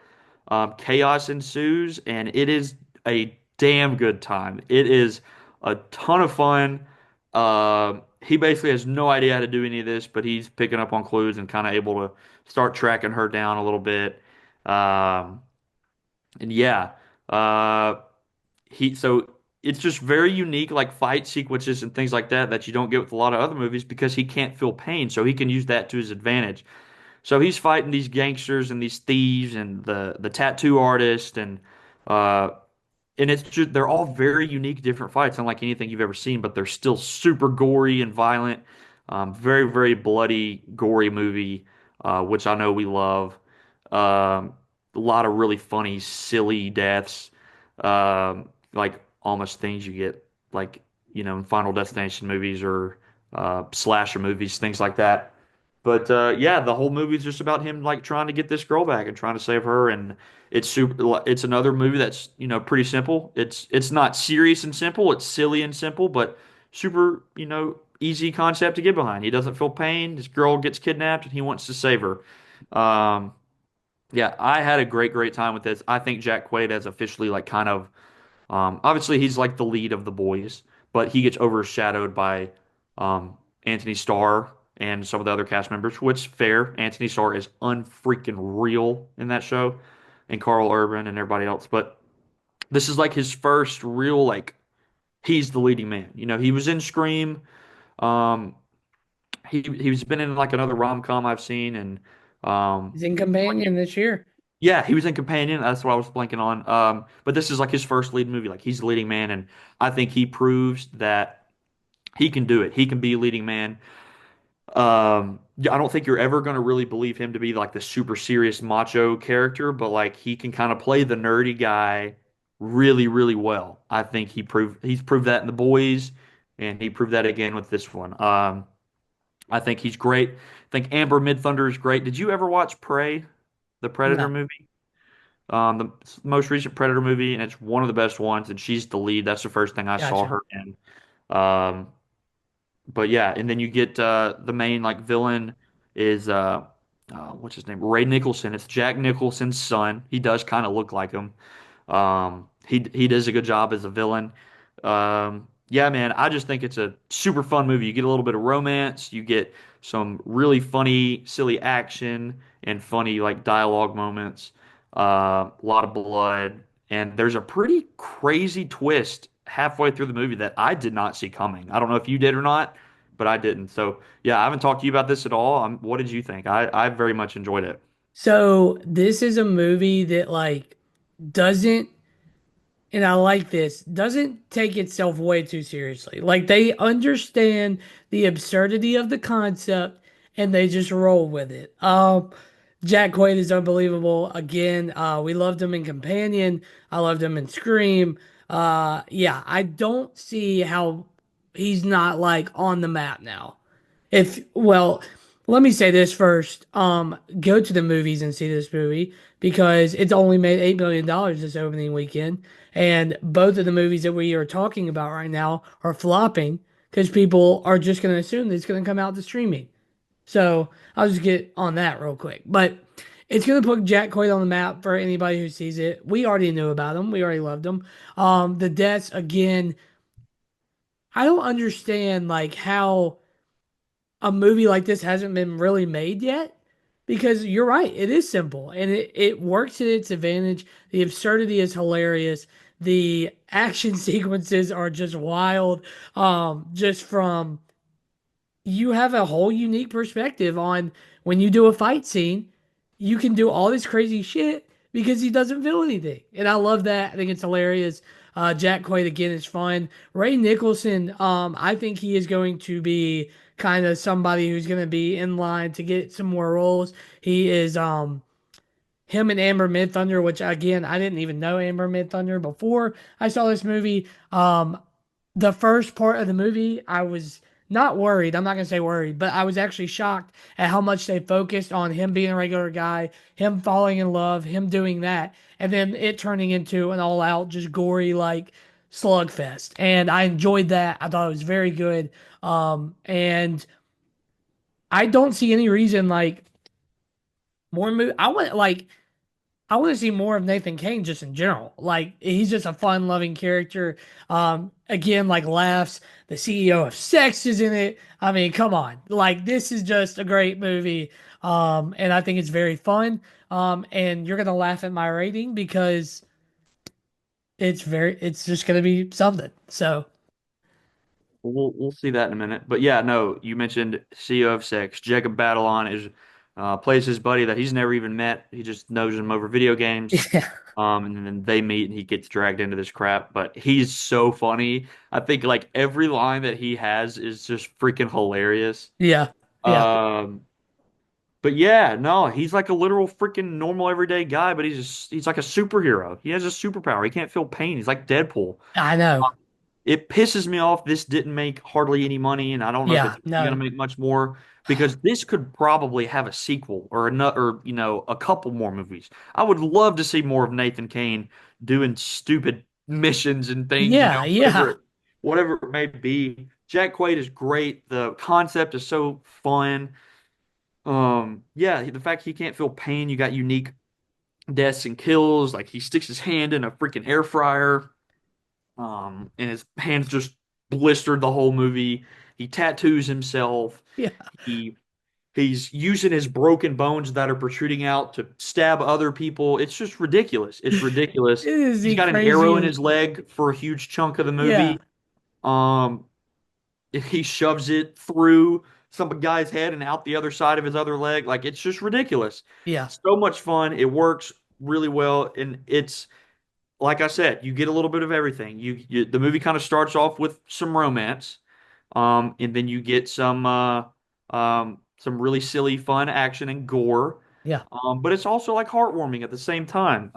Chaos ensues, and it is a damn good time. It is a ton of fun. He basically has no idea how to do any of this, but he's picking up on clues and kind of able to start tracking her down a little bit. Um, and yeah, uh, so it's just very unique, like fight sequences and things like that you don't get with a lot of other movies because he can't feel pain, so he can use that to his advantage. So he's fighting these gangsters and these thieves and the tattoo artist uh and it's just they're all very unique, different fights, unlike anything you've ever seen, but they're still super gory and violent. Very, very bloody, gory movie, which I know we love. A lot of really funny, silly deaths, like almost things you get like in Final Destination movies or slasher movies, things like that. But yeah, the whole movie is just about him like trying to get this girl back and trying to save her. And it's super. It's another movie that's pretty simple. It's not serious and simple. It's silly and simple, but super easy concept to get behind. He doesn't feel pain. This girl gets kidnapped and he wants to save her. Um, yeah, I had a great time with this. I think Jack Quaid has officially like kind of obviously, he's like the lead of the boys, but he gets overshadowed by Anthony Starr and some of the other cast members, which fair. Anthony Starr is unfreaking real in that show, and Carl Urban and everybody else. But this is like his first real like he's the leading man. He was in Scream. Um, he's been in like another rom-com I've seen, and um, He's in Companion this year. yeah, he was in Companion. That's what I was blanking on. But this is like his first lead movie. Like he's the leading man, and I think he proves that he can do it. He can be a leading man. Yeah, I don't think you're ever going to really believe him to be like the super serious macho character, but like he can kind of play the nerdy guy really, really well. I think he's proved that in The Boys, and he proved that again with this one. I think he's great. I think Amber Midthunder is great. Did you ever watch Prey, the Predator No, movie? The most recent Predator movie, and it's one of the best ones, and she's the lead. That's the first thing I saw gotcha. her in. Um, but yeah, and then you get the main like villain is what's his name? Ray Nicholson. It's Jack Nicholson's son. He does kind of look like him. He does a good job as a villain. Yeah, man, I just think it's a super fun movie. You get a little bit of romance, you get some really funny, silly action and funny like dialogue moments. a lot of blood, and there's a pretty crazy twist halfway through the movie that I did not see coming. I don't know if you did or not, but I didn't. So yeah, I haven't talked to you about this at all. What did you think? I very much enjoyed it. So this is a movie that like doesn't, and I like this, doesn't take itself way too seriously. Like they understand the absurdity of the concept and they just roll with it. Jack Quaid is unbelievable. Again, we loved him in Companion. I loved him in Scream. Yeah, I don't see how he's not like on the map now. If well, let me say this first. Go to the movies and see this movie because it's only made $8 million this opening weekend, and both of the movies that we are talking about right now are flopping because people are just going to assume that it's going to come out to streaming. So I'll just get on that real quick, but it's going to put Jack Quaid on the map for anybody who sees it. We already knew about him. We already loved him. The deaths again. I don't understand like how a movie like this hasn't been really made yet because you're right, it is simple and it works to its advantage. The absurdity is hilarious. The action sequences are just wild. Just from you have a whole unique perspective on when you do a fight scene, you can do all this crazy shit because he doesn't feel anything. And I love that. I think it's hilarious. Jack Quaid again is fun. Ray Nicholson, I think he is going to be kind of somebody who's going to be in line to get some more roles. He is him and Amber Midthunder, which again I didn't even know Amber Midthunder before I saw this movie. The first part of the movie, I was not worried. I'm not gonna say worried, but I was actually shocked at how much they focused on him being a regular guy, him falling in love, him doing that, and then it turning into an all-out, just gory like slugfest. And I enjoyed that. I thought it was very good. And I don't see any reason like more movie. I want to see more of Nathan Kane just in general. Like he's just a fun-loving character. Again, like laughs. The CEO of Sex is in it. I mean, come on. Like this is just a great movie. And I think it's very fun. And you're gonna laugh at my rating because it's just gonna be something. So We'll see that in a minute. But yeah, no, you mentioned CEO of Six. Jacob Batalon is plays his buddy that he's never even met. He just knows him over video games. yeah, And then they meet and he gets dragged into this crap. But he's so funny. I think like every line that he has is just freaking hilarious. yeah, yeah, Um, but yeah, no, he's like a literal freaking normal everyday guy, but he's like a superhero. He has a superpower. He can't feel pain. He's like Deadpool. I know. It pisses me off this didn't make hardly any money, and I don't know if Yeah, it's really no. gonna make much more because this could probably have a sequel or another, or a couple more movies. I would love to see more of Nathan Kane doing stupid missions and things, Yeah, yeah, whatever it may be. Jack Quaid is great. The concept is so fun. Yeah, the fact he can't feel pain, you got unique deaths and kills. Like he sticks his hand in a freaking air fryer. And his hands just blistered the whole movie. He tattoos himself. yeah. He he's using his broken bones that are protruding out to stab other people. It's just ridiculous. It's ridiculous. It is He's the got an arrow in craziest. his leg for a huge chunk of the Yeah, movie. Um, he shoves it through some guy's head and out the other side of his other leg. Like it's just ridiculous. yeah, So much fun. It works really well, and it's like I said, you get a little bit of everything. The movie kind of starts off with some romance, and then you get some really silly, fun action and gore. yeah, But it's also like heartwarming at the same time.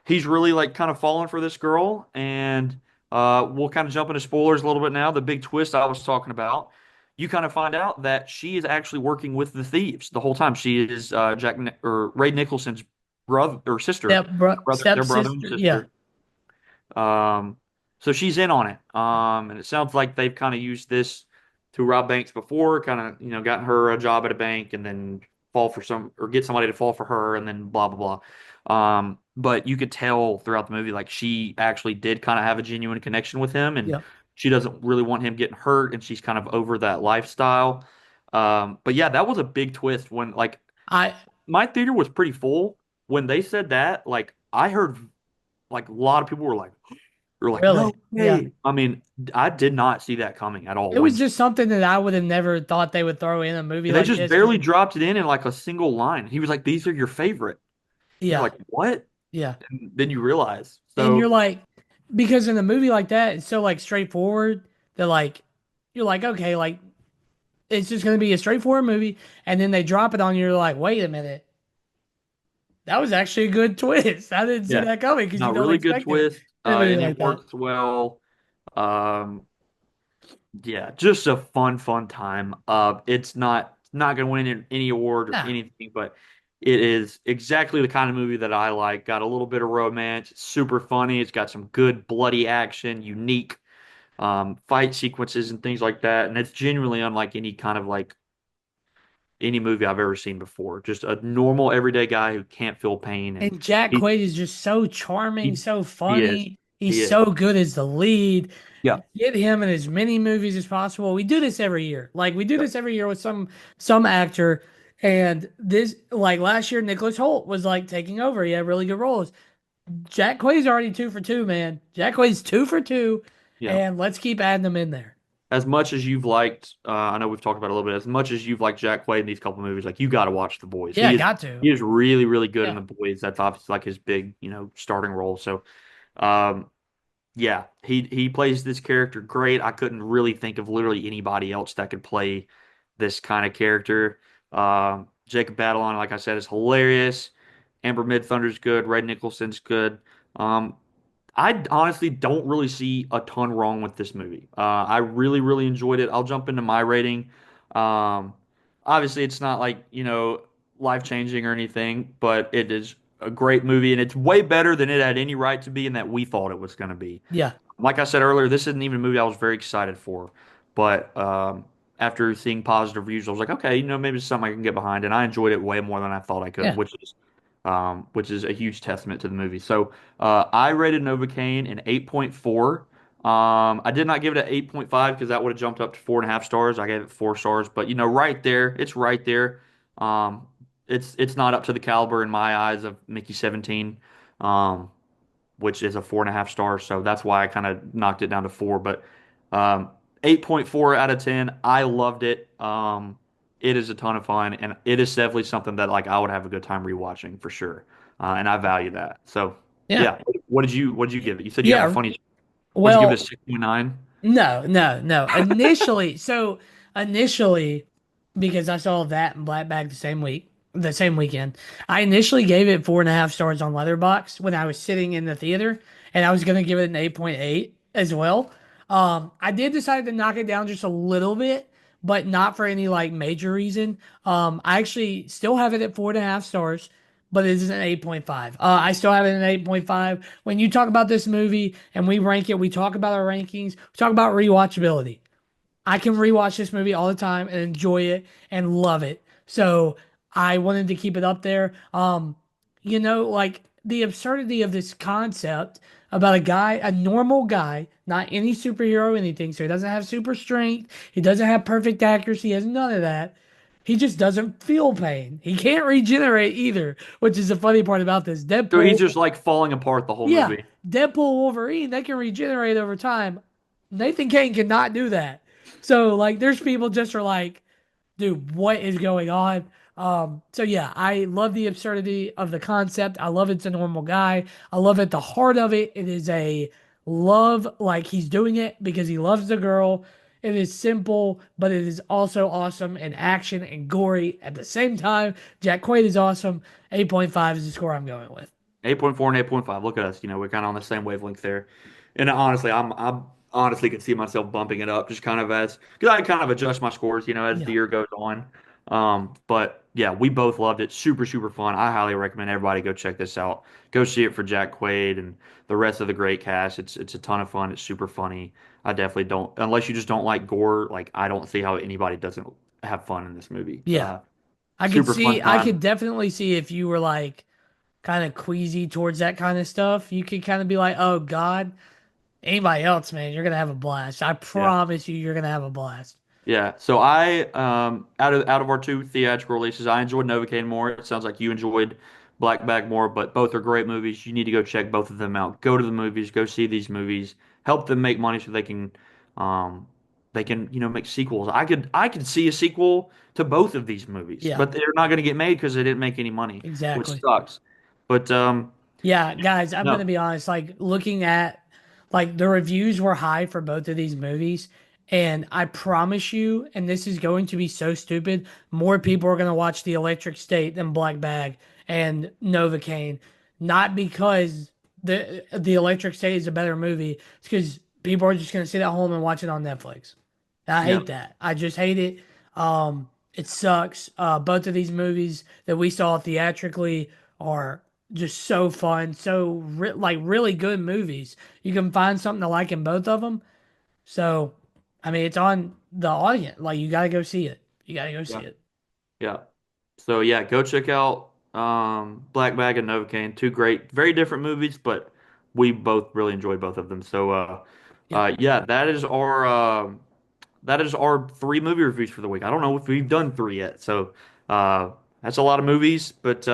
He's really like kind of falling for this girl, and we'll kind of jump into spoilers a little bit now. The big twist I was talking about, you kind of find out that she is actually working with the thieves the whole time. She is or Ray Nicholson's brother or sister, their brother and stepsister. Yeah, sister. Um, so she's in on it. And it sounds like they've kind of used this to rob banks before, kind of, gotten her a job at a bank and then fall for some or get somebody to fall for her and then blah blah blah. But you could tell throughout the movie like she actually did kind of have a genuine connection with him and yeah. she doesn't really want him getting hurt and she's kind of over that lifestyle. But yeah, that was a big twist when like I my theater was pretty full when they said that, like I heard like a lot of people were like, Really? no Yeah. way. I mean, I did not see that coming at all. It was just something that I would have never thought they would throw in a movie And they like just this because barely dropped it in like a single line. He was like, "These are your favorite." You're yeah, like, "What?" yeah. And then you realize. And you're So like, because in a movie like that, it's so like straightforward that like you're like, okay, like it's just gonna be a straightforward movie, and then they drop it on you, you're like, wait a minute, that was actually a good twist. I didn't see yeah, that coming because you not don't really good expect it twist, in a movie and like it that. works well. Um, yeah, just a fun time. It's not gonna win any award or Nah. anything, but it is exactly the kind of movie that I like. Got a little bit of romance, it's super funny. It's got some good bloody action, unique fight sequences and things like that, and it's genuinely unlike any kind of like any movie I've ever seen before. Just a normal everyday guy who can't feel pain, and And Jack he Quaid is just so charming, he so he is funny. He's he is so good as the lead. yeah Get him in as many movies as possible. We do this every year. Like we do yeah this every year with some actor. And this like last year, Nicholas Hoult was like taking over. He had really good roles. Jack Quaid's already two for two, man. Jack Quaid's two for two, yeah. and let's keep adding them in there. As much as you've liked, I know we've talked about it a little bit. As much as you've liked Jack Quaid in these couple movies, like you got to watch The Boys. Yeah, got to. He is really really good in Yeah. The Boys. That's obviously like his big starting role. So um, yeah, he plays this character great. I couldn't really think of literally anybody else that could play this kind of character. Jacob Batalon, like I said, is hilarious. Amber Midthunder's good. Red Nicholson's good. Um, I honestly don't really see a ton wrong with this movie. I really, really enjoyed it. I'll jump into my rating. Um, Obviously, it's not like, life changing or anything, but it is a great movie and it's way better than it had any right to be and that we thought it was going to be. Yeah. Like I said earlier, this isn't even a movie I was very excited for. But after seeing positive reviews, I was like, okay, maybe it's something I can get behind. And I enjoyed it way more than I thought I could, Yeah. which is a huge testament to the movie. So I rated Novocaine an 8.4. I did not give it an 8.5 because that would have jumped up to 4.5 stars. I gave it 4 stars, but right there, it's right there. Um, it's not up to the caliber in my eyes of Mickey 17. Um, which is a 4.5 stars. So that's why I kind of knocked it down to four. But 8.4 out of 10. I loved it. It is a ton of fun, and it is definitely something that like I would have a good time rewatching for sure. And I value that. So Yeah. yeah, what did you give it? You said you have a Yeah. funny. Would you give it a Well, 6.9? no, no, no. Initially, because I saw that and Black Bag the same weekend, I initially gave it 4.5 stars on Letterboxd when I was sitting in the theater, and I was gonna give it an 8.8 as well. I did decide to knock it down just a little bit, but not for any like major reason. I actually still have it at 4.5 stars, but it is an 8.5. I still have it an 8.5. When you talk about this movie and we rank it, we talk about our rankings, we talk about rewatchability. I can rewatch this movie all the time and enjoy it and love it. So I wanted to keep it up there. Like the absurdity of this concept about a guy, a normal guy, not any superhero or anything. So he doesn't have super strength. He doesn't have perfect accuracy. He has none of that. He just doesn't feel pain. He can't regenerate either, which is the funny part about this. So he's Deadpool, just like falling apart the whole yeah, movie. Deadpool, Wolverine, they can regenerate over time. Nathan Kane cannot do that. So like, there's people just are like, dude, what is going on? So yeah, I love the absurdity of the concept. I love it's a normal guy. I love at the heart of it. It is a love, like he's doing it because he loves the girl. It is simple, but it is also awesome and action and gory at the same time. Jack Quaid is awesome. 8.5 is the score I'm going with. 8.4 and 8.5. Look at us. We're kind of on the same wavelength there. And honestly, I'm honestly could see myself bumping it up just kind of as because I kind of adjust my scores, as the Yeah. year goes on. But yeah, we both loved it. Super, super fun. I highly recommend everybody go check this out. Go see it for Jack Quaid and the rest of the great cast. It's a ton of fun. It's super funny. I definitely don't, unless you just don't like gore. Like I don't see how anybody doesn't have fun in this movie. Yeah. Super fun I time. could definitely see if you were like kind of queasy towards that kind of stuff, you could kind of be like, oh God, anybody else, man, you're gonna have a blast. I Yeah. promise you, you're gonna have a blast. Yeah, so I out of our two theatrical releases, I enjoyed Novocaine more. It sounds like you enjoyed Black Bag more, but both are great movies. You need to go check both of them out. Go to the movies, go see these movies, help them make money so um, they can, make sequels. I could see a sequel to both of these movies, Yeah, but they're not going to get made because they didn't make any money, which exactly. sucks. But Yeah, guys, I'm gonna no, be honest. Like looking at like the reviews were high for both of these movies, and I promise you, and this is going to be so stupid, more people are gonna watch The Electric State than Black Bag and Novocaine. Not because the Electric State is a better movie, it's because people are just gonna sit at home and watch it on Netflix. I yeah, hate that. I just hate it. It sucks. Both of these movies that we saw theatrically are just so fun, so like really good movies. You can find something to like in both of them. So, I mean, it's on the audience. Like you got to go see it. You got to go see yeah, it. yeah. So yeah, go check out Black Bag and Novocaine. Two great, very different movies, but we both really enjoyed both of them. So Yep. yeah, that is our three movie reviews for the week. I don't know if we've done three yet, so uh, that's a lot of movies, but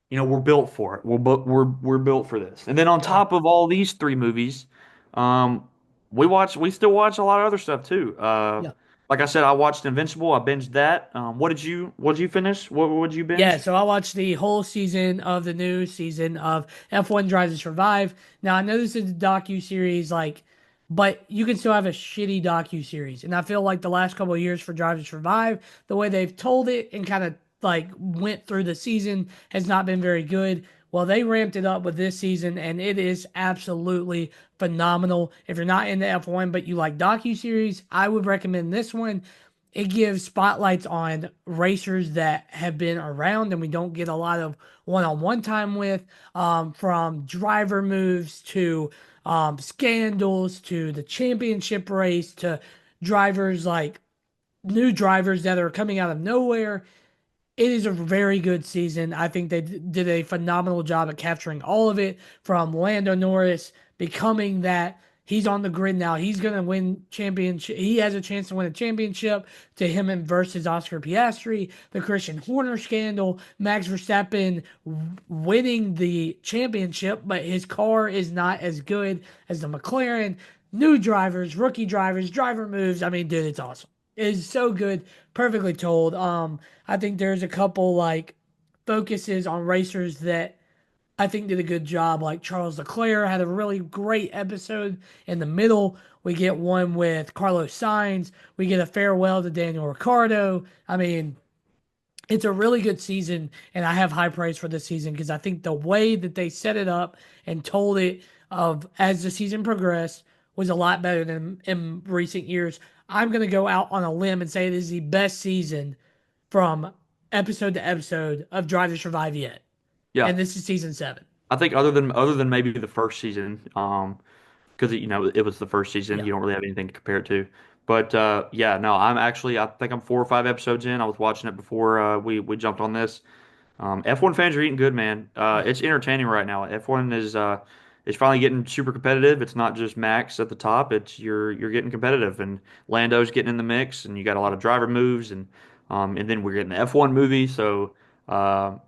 we're built for it. We're built for this. And then on Yeah. top of all these three movies, um, we still watch a lot of other stuff too. Yeah. Like I said, I watched Invincible. I binged that. What did you finish? What did you Yeah, binge? so I watched the whole season of the new season of F1 Drive to Survive. Now I know this is a docu series, like, but you can still have a shitty docu series, and I feel like the last couple of years for Drive to Survive, the way they've told it and kind of like went through the season has not been very good. Well, they ramped it up with this season, and it is absolutely phenomenal. If you're not into F1 but you like docu series, I would recommend this one. It gives spotlights on racers that have been around and we don't get a lot of one-on-one time with, from driver moves to scandals to the championship race to drivers like new drivers that are coming out of nowhere. It is a very good season. I think they did a phenomenal job at capturing all of it from Lando Norris becoming that he's on the grid now. He's going to win championship. He has a chance to win a championship to him and versus Oscar Piastri, the Christian Horner scandal, Max Verstappen winning the championship, but his car is not as good as the McLaren. New drivers, rookie drivers, driver moves. I mean, dude, it's awesome. It is so good, perfectly told. I think there's a couple like focuses on racers that I think did a good job. Like Charles Leclerc had a really great episode in the middle. We get one with Carlos Sainz. We get a farewell to Daniel Ricciardo. I mean, it's a really good season, and I have high praise for this season because I think the way that they set it up and told it of as the season progressed was a lot better than in recent years. I'm gonna go out on a limb and say it is the best season from episode to episode of Drive to Survive yet. Yeah, And this is season 7. I think other than maybe the first season, because it was the first season, Yeah. you don't really have anything to compare it to. But yeah, no, I think I'm 4 or 5 episodes in. I was watching it before we jumped on this. F1 fans are eating good, man. Yeah. It's entertaining right now. F1 is finally getting super competitive. It's not just Max at the top. It's you're getting competitive, and Lando's getting in the mix, and you got a lot of driver moves, and then we're getting the F1 movie. So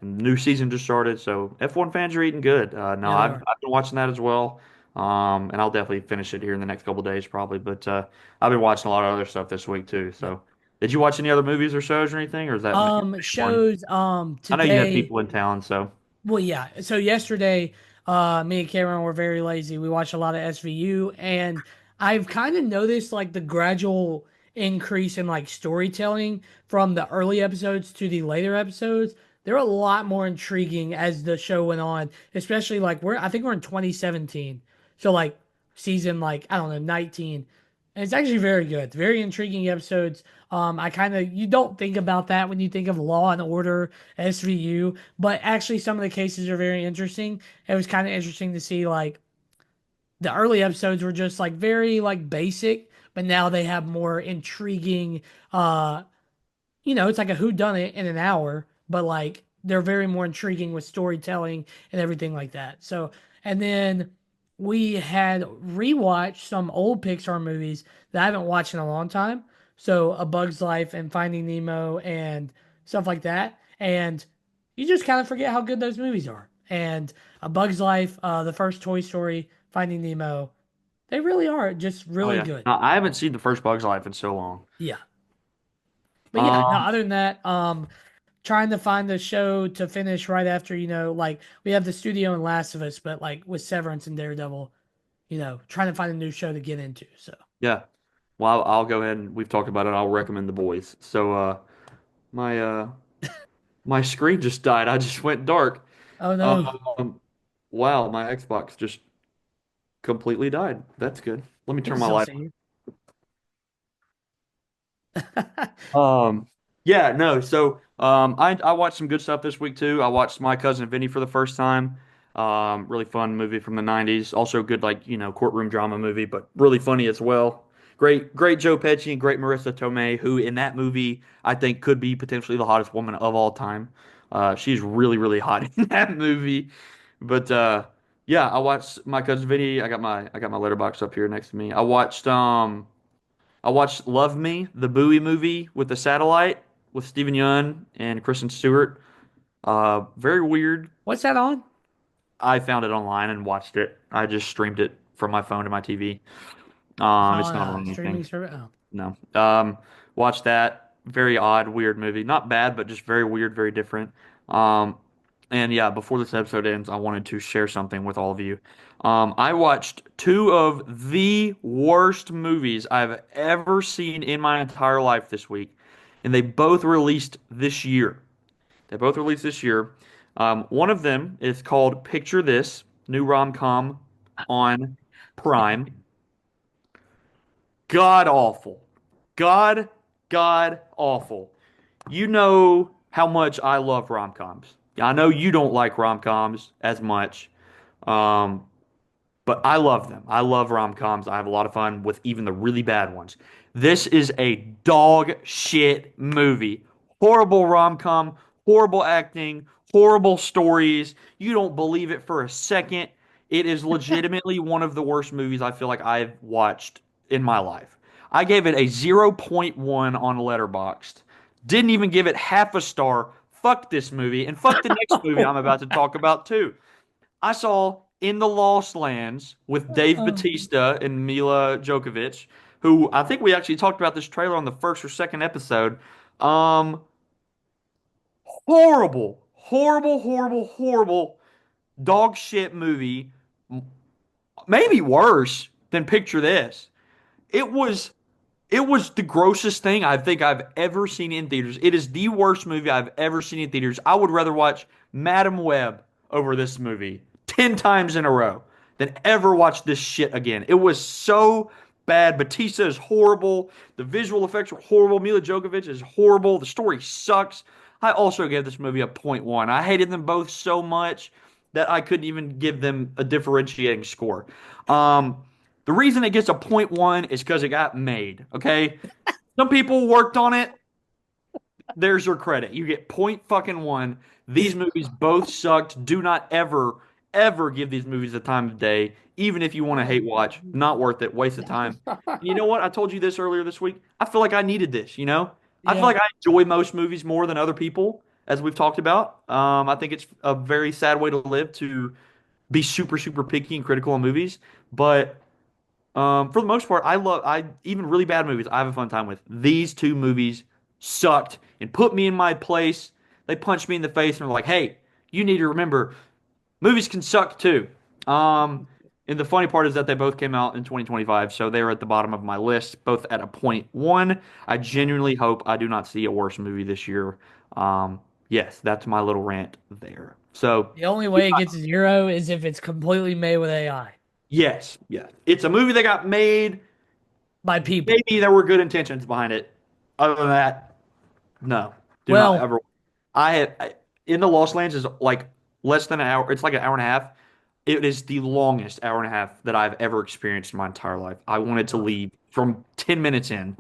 new season just started. So F1 fans are eating good. No, Yeah, they I've are. I've been watching that as well. And I'll definitely finish it here in the next couple days probably. But I've been watching a lot of other stuff this week too. Yeah. So did you watch any other movies or shows or anything, or is that your main one? Shows I know you had today. people in town, so Well, yeah. So yesterday, me and Cameron were very lazy. We watched a lot of SVU, and I've kind of noticed like the gradual increase in like storytelling from the early episodes to the later episodes. They're a lot more intriguing as the show went on, especially like I think we're in 2017. So like season like I don't know 19. And it's actually very good. Very intriguing episodes. I kind of you don't think about that when you think of Law and Order, SVU, but actually some of the cases are very interesting. It was kind of interesting to see like the early episodes were just like very like basic, but now they have more intriguing uh it's like a who done it in an hour, but like they're very more intriguing with storytelling and everything like that. So, and then we had rewatched some old Pixar movies that I haven't watched in a long time. So, A Bug's Life and Finding Nemo and stuff like that. And you just kind of forget how good those movies are. And A Bug's Life, the first Toy Story, Finding Nemo, they really are just Oh really yeah. good. No, I haven't seen the first Bug's Life in so long. Yeah. But yeah, no, Um, other than that, trying to find a show to finish right after, like we have the studio in Last of Us, but like with Severance and Daredevil, trying to find a new show to get into. So, yeah. Well, I'll go ahead and we've talked about it. I'll recommend The Boys. So, my my screen just died. I just went dark. oh no, Um, wow, my Xbox just completely died. That's good. Let me I can turn my still light see you. on. Yeah, no. So, I watched some good stuff this week too. I watched My Cousin Vinny for the first time. Really fun movie from the 90s. Also good, like, courtroom drama movie, but really funny as well. Great Joe Pesci and great Marissa Tomei, who in that movie I think could be potentially the hottest woman of all time. She's really, really hot in that movie. But yeah, I watched My Cousin Vinny. I got my letterbox up here next to me. I watched Love Me, the Bowie movie with the satellite with Stephen Yeun and Kristen Stewart. Very weird. What's that on? I found it online and watched it. I just streamed it from my phone to my TV. It's not It's on not a on streaming anything. service. Oh, No. Watched that. Very odd, weird movie. Not bad, but just very weird, very different. Um, and yeah, before this episode ends, I wanted to share something with all of you. I watched two of the worst movies I've ever seen in my entire life this week, and they both released this year. They both released this year. One of them is called Picture This, new rom-com on Prime. God awful. God, God awful. You know how much I love rom-coms. I know you don't like rom-coms as much, um, but I love them. I love rom-coms. I have a lot of fun with even the really bad ones. This is a dog shit movie. Horrible rom-com, horrible acting, horrible stories. You don't believe it for a second. It is legitimately one of the worst movies I feel like I've watched in my life. I gave it a zero point 0.1 on LetterBoxd. Didn't even give it half a star. Fuck this movie and fuck the next movie I'm about to talk about too. I saw In the Lost Lands with Dave oh. Bautista and Mila Djokovic, who I think we actually talked about this trailer on the first or second episode. Um, Horrible, horrible, horrible, horrible dog shit movie. Maybe worse than Picture This. It was It was the grossest thing I think I've ever seen in theaters. It is the worst movie I've ever seen in theaters. I would rather watch Madam Web over this movie 10 times in a row than ever watch this shit again. It was so bad. Batista is horrible. The visual effects are horrible. Mila Djokovic is horrible. The story sucks. I also gave this movie a point 0.1. I hated them both so much that I couldn't even give them a differentiating score. Um, the reason it gets a point 0.1 is because it got made. Okay, some people worked on it. There's your credit. You get point fucking 1. These movies both sucked. Do not ever give these movies the time of day, even if you want to hate watch. Not worth it. Waste of time. And you know what? I told you this earlier this week. I feel like I needed this. I feel Yeah. like I enjoy most movies more than other people, as we've talked about. I think it's a very sad way to live to be super super picky and critical on movies, but for the most part, I even really bad movies I have a fun time with. These two movies sucked and put me in my place. They punched me in the face and were like, "Hey, you need to remember, movies can suck too." Um, and the funny part is that they both came out in 2025, so they were at the bottom of my list, both at a point 1. I genuinely hope I do not see a worse movie this year. Yes, that's my little rant there. So, The only way it gets a zero is if it's completely made with AI yes, yes, it's a movie that got made. by people. Maybe there were good intentions behind it. Other than that, no. Do not Well, ever. In the Lost Lands is like less than an hour. It's like an hour and a half. It is the longest hour and a half that I've ever experienced in my entire life. I wanted to ugh. leave from 10 minutes in.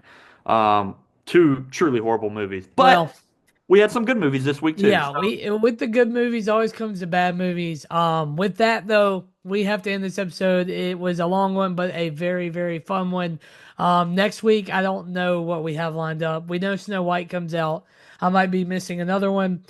Two truly horrible movies. well, But we had some good movies this week too. yeah, So we with the good movies always comes the bad movies. With that though, we have to end this episode. It was a long one, but a very, very fun one. Next week, I don't know what we have lined up. We know Snow White comes out. I might be missing another one.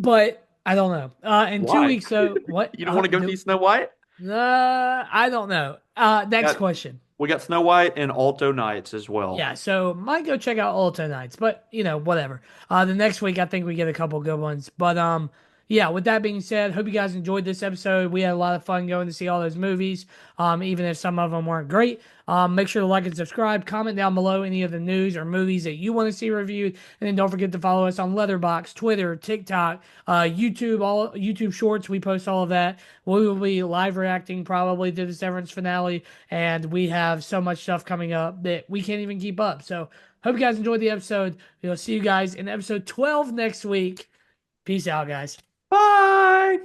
but I don't know. In two Why? weeks, though, what? You don't want to go see Snow White? I don't know. Next Got question. we got Snow White and Alto Nights as well. Yeah, so might go check out Ulta Nights, but whatever. The next week I think we get a couple good ones. But yeah, with that being said, hope you guys enjoyed this episode. We had a lot of fun going to see all those movies. Even if some of them weren't great. Make sure to like and subscribe, comment down below any of the news or movies that you want to see reviewed, and then don't forget to follow us on Letterboxd, Twitter, TikTok, YouTube, all YouTube Shorts. We post all of that. We will be live reacting probably to the Severance finale, and we have so much stuff coming up that we can't even keep up. So, hope you guys enjoyed the episode. We'll see you guys in episode 12 next week. Peace out, guys. Bye.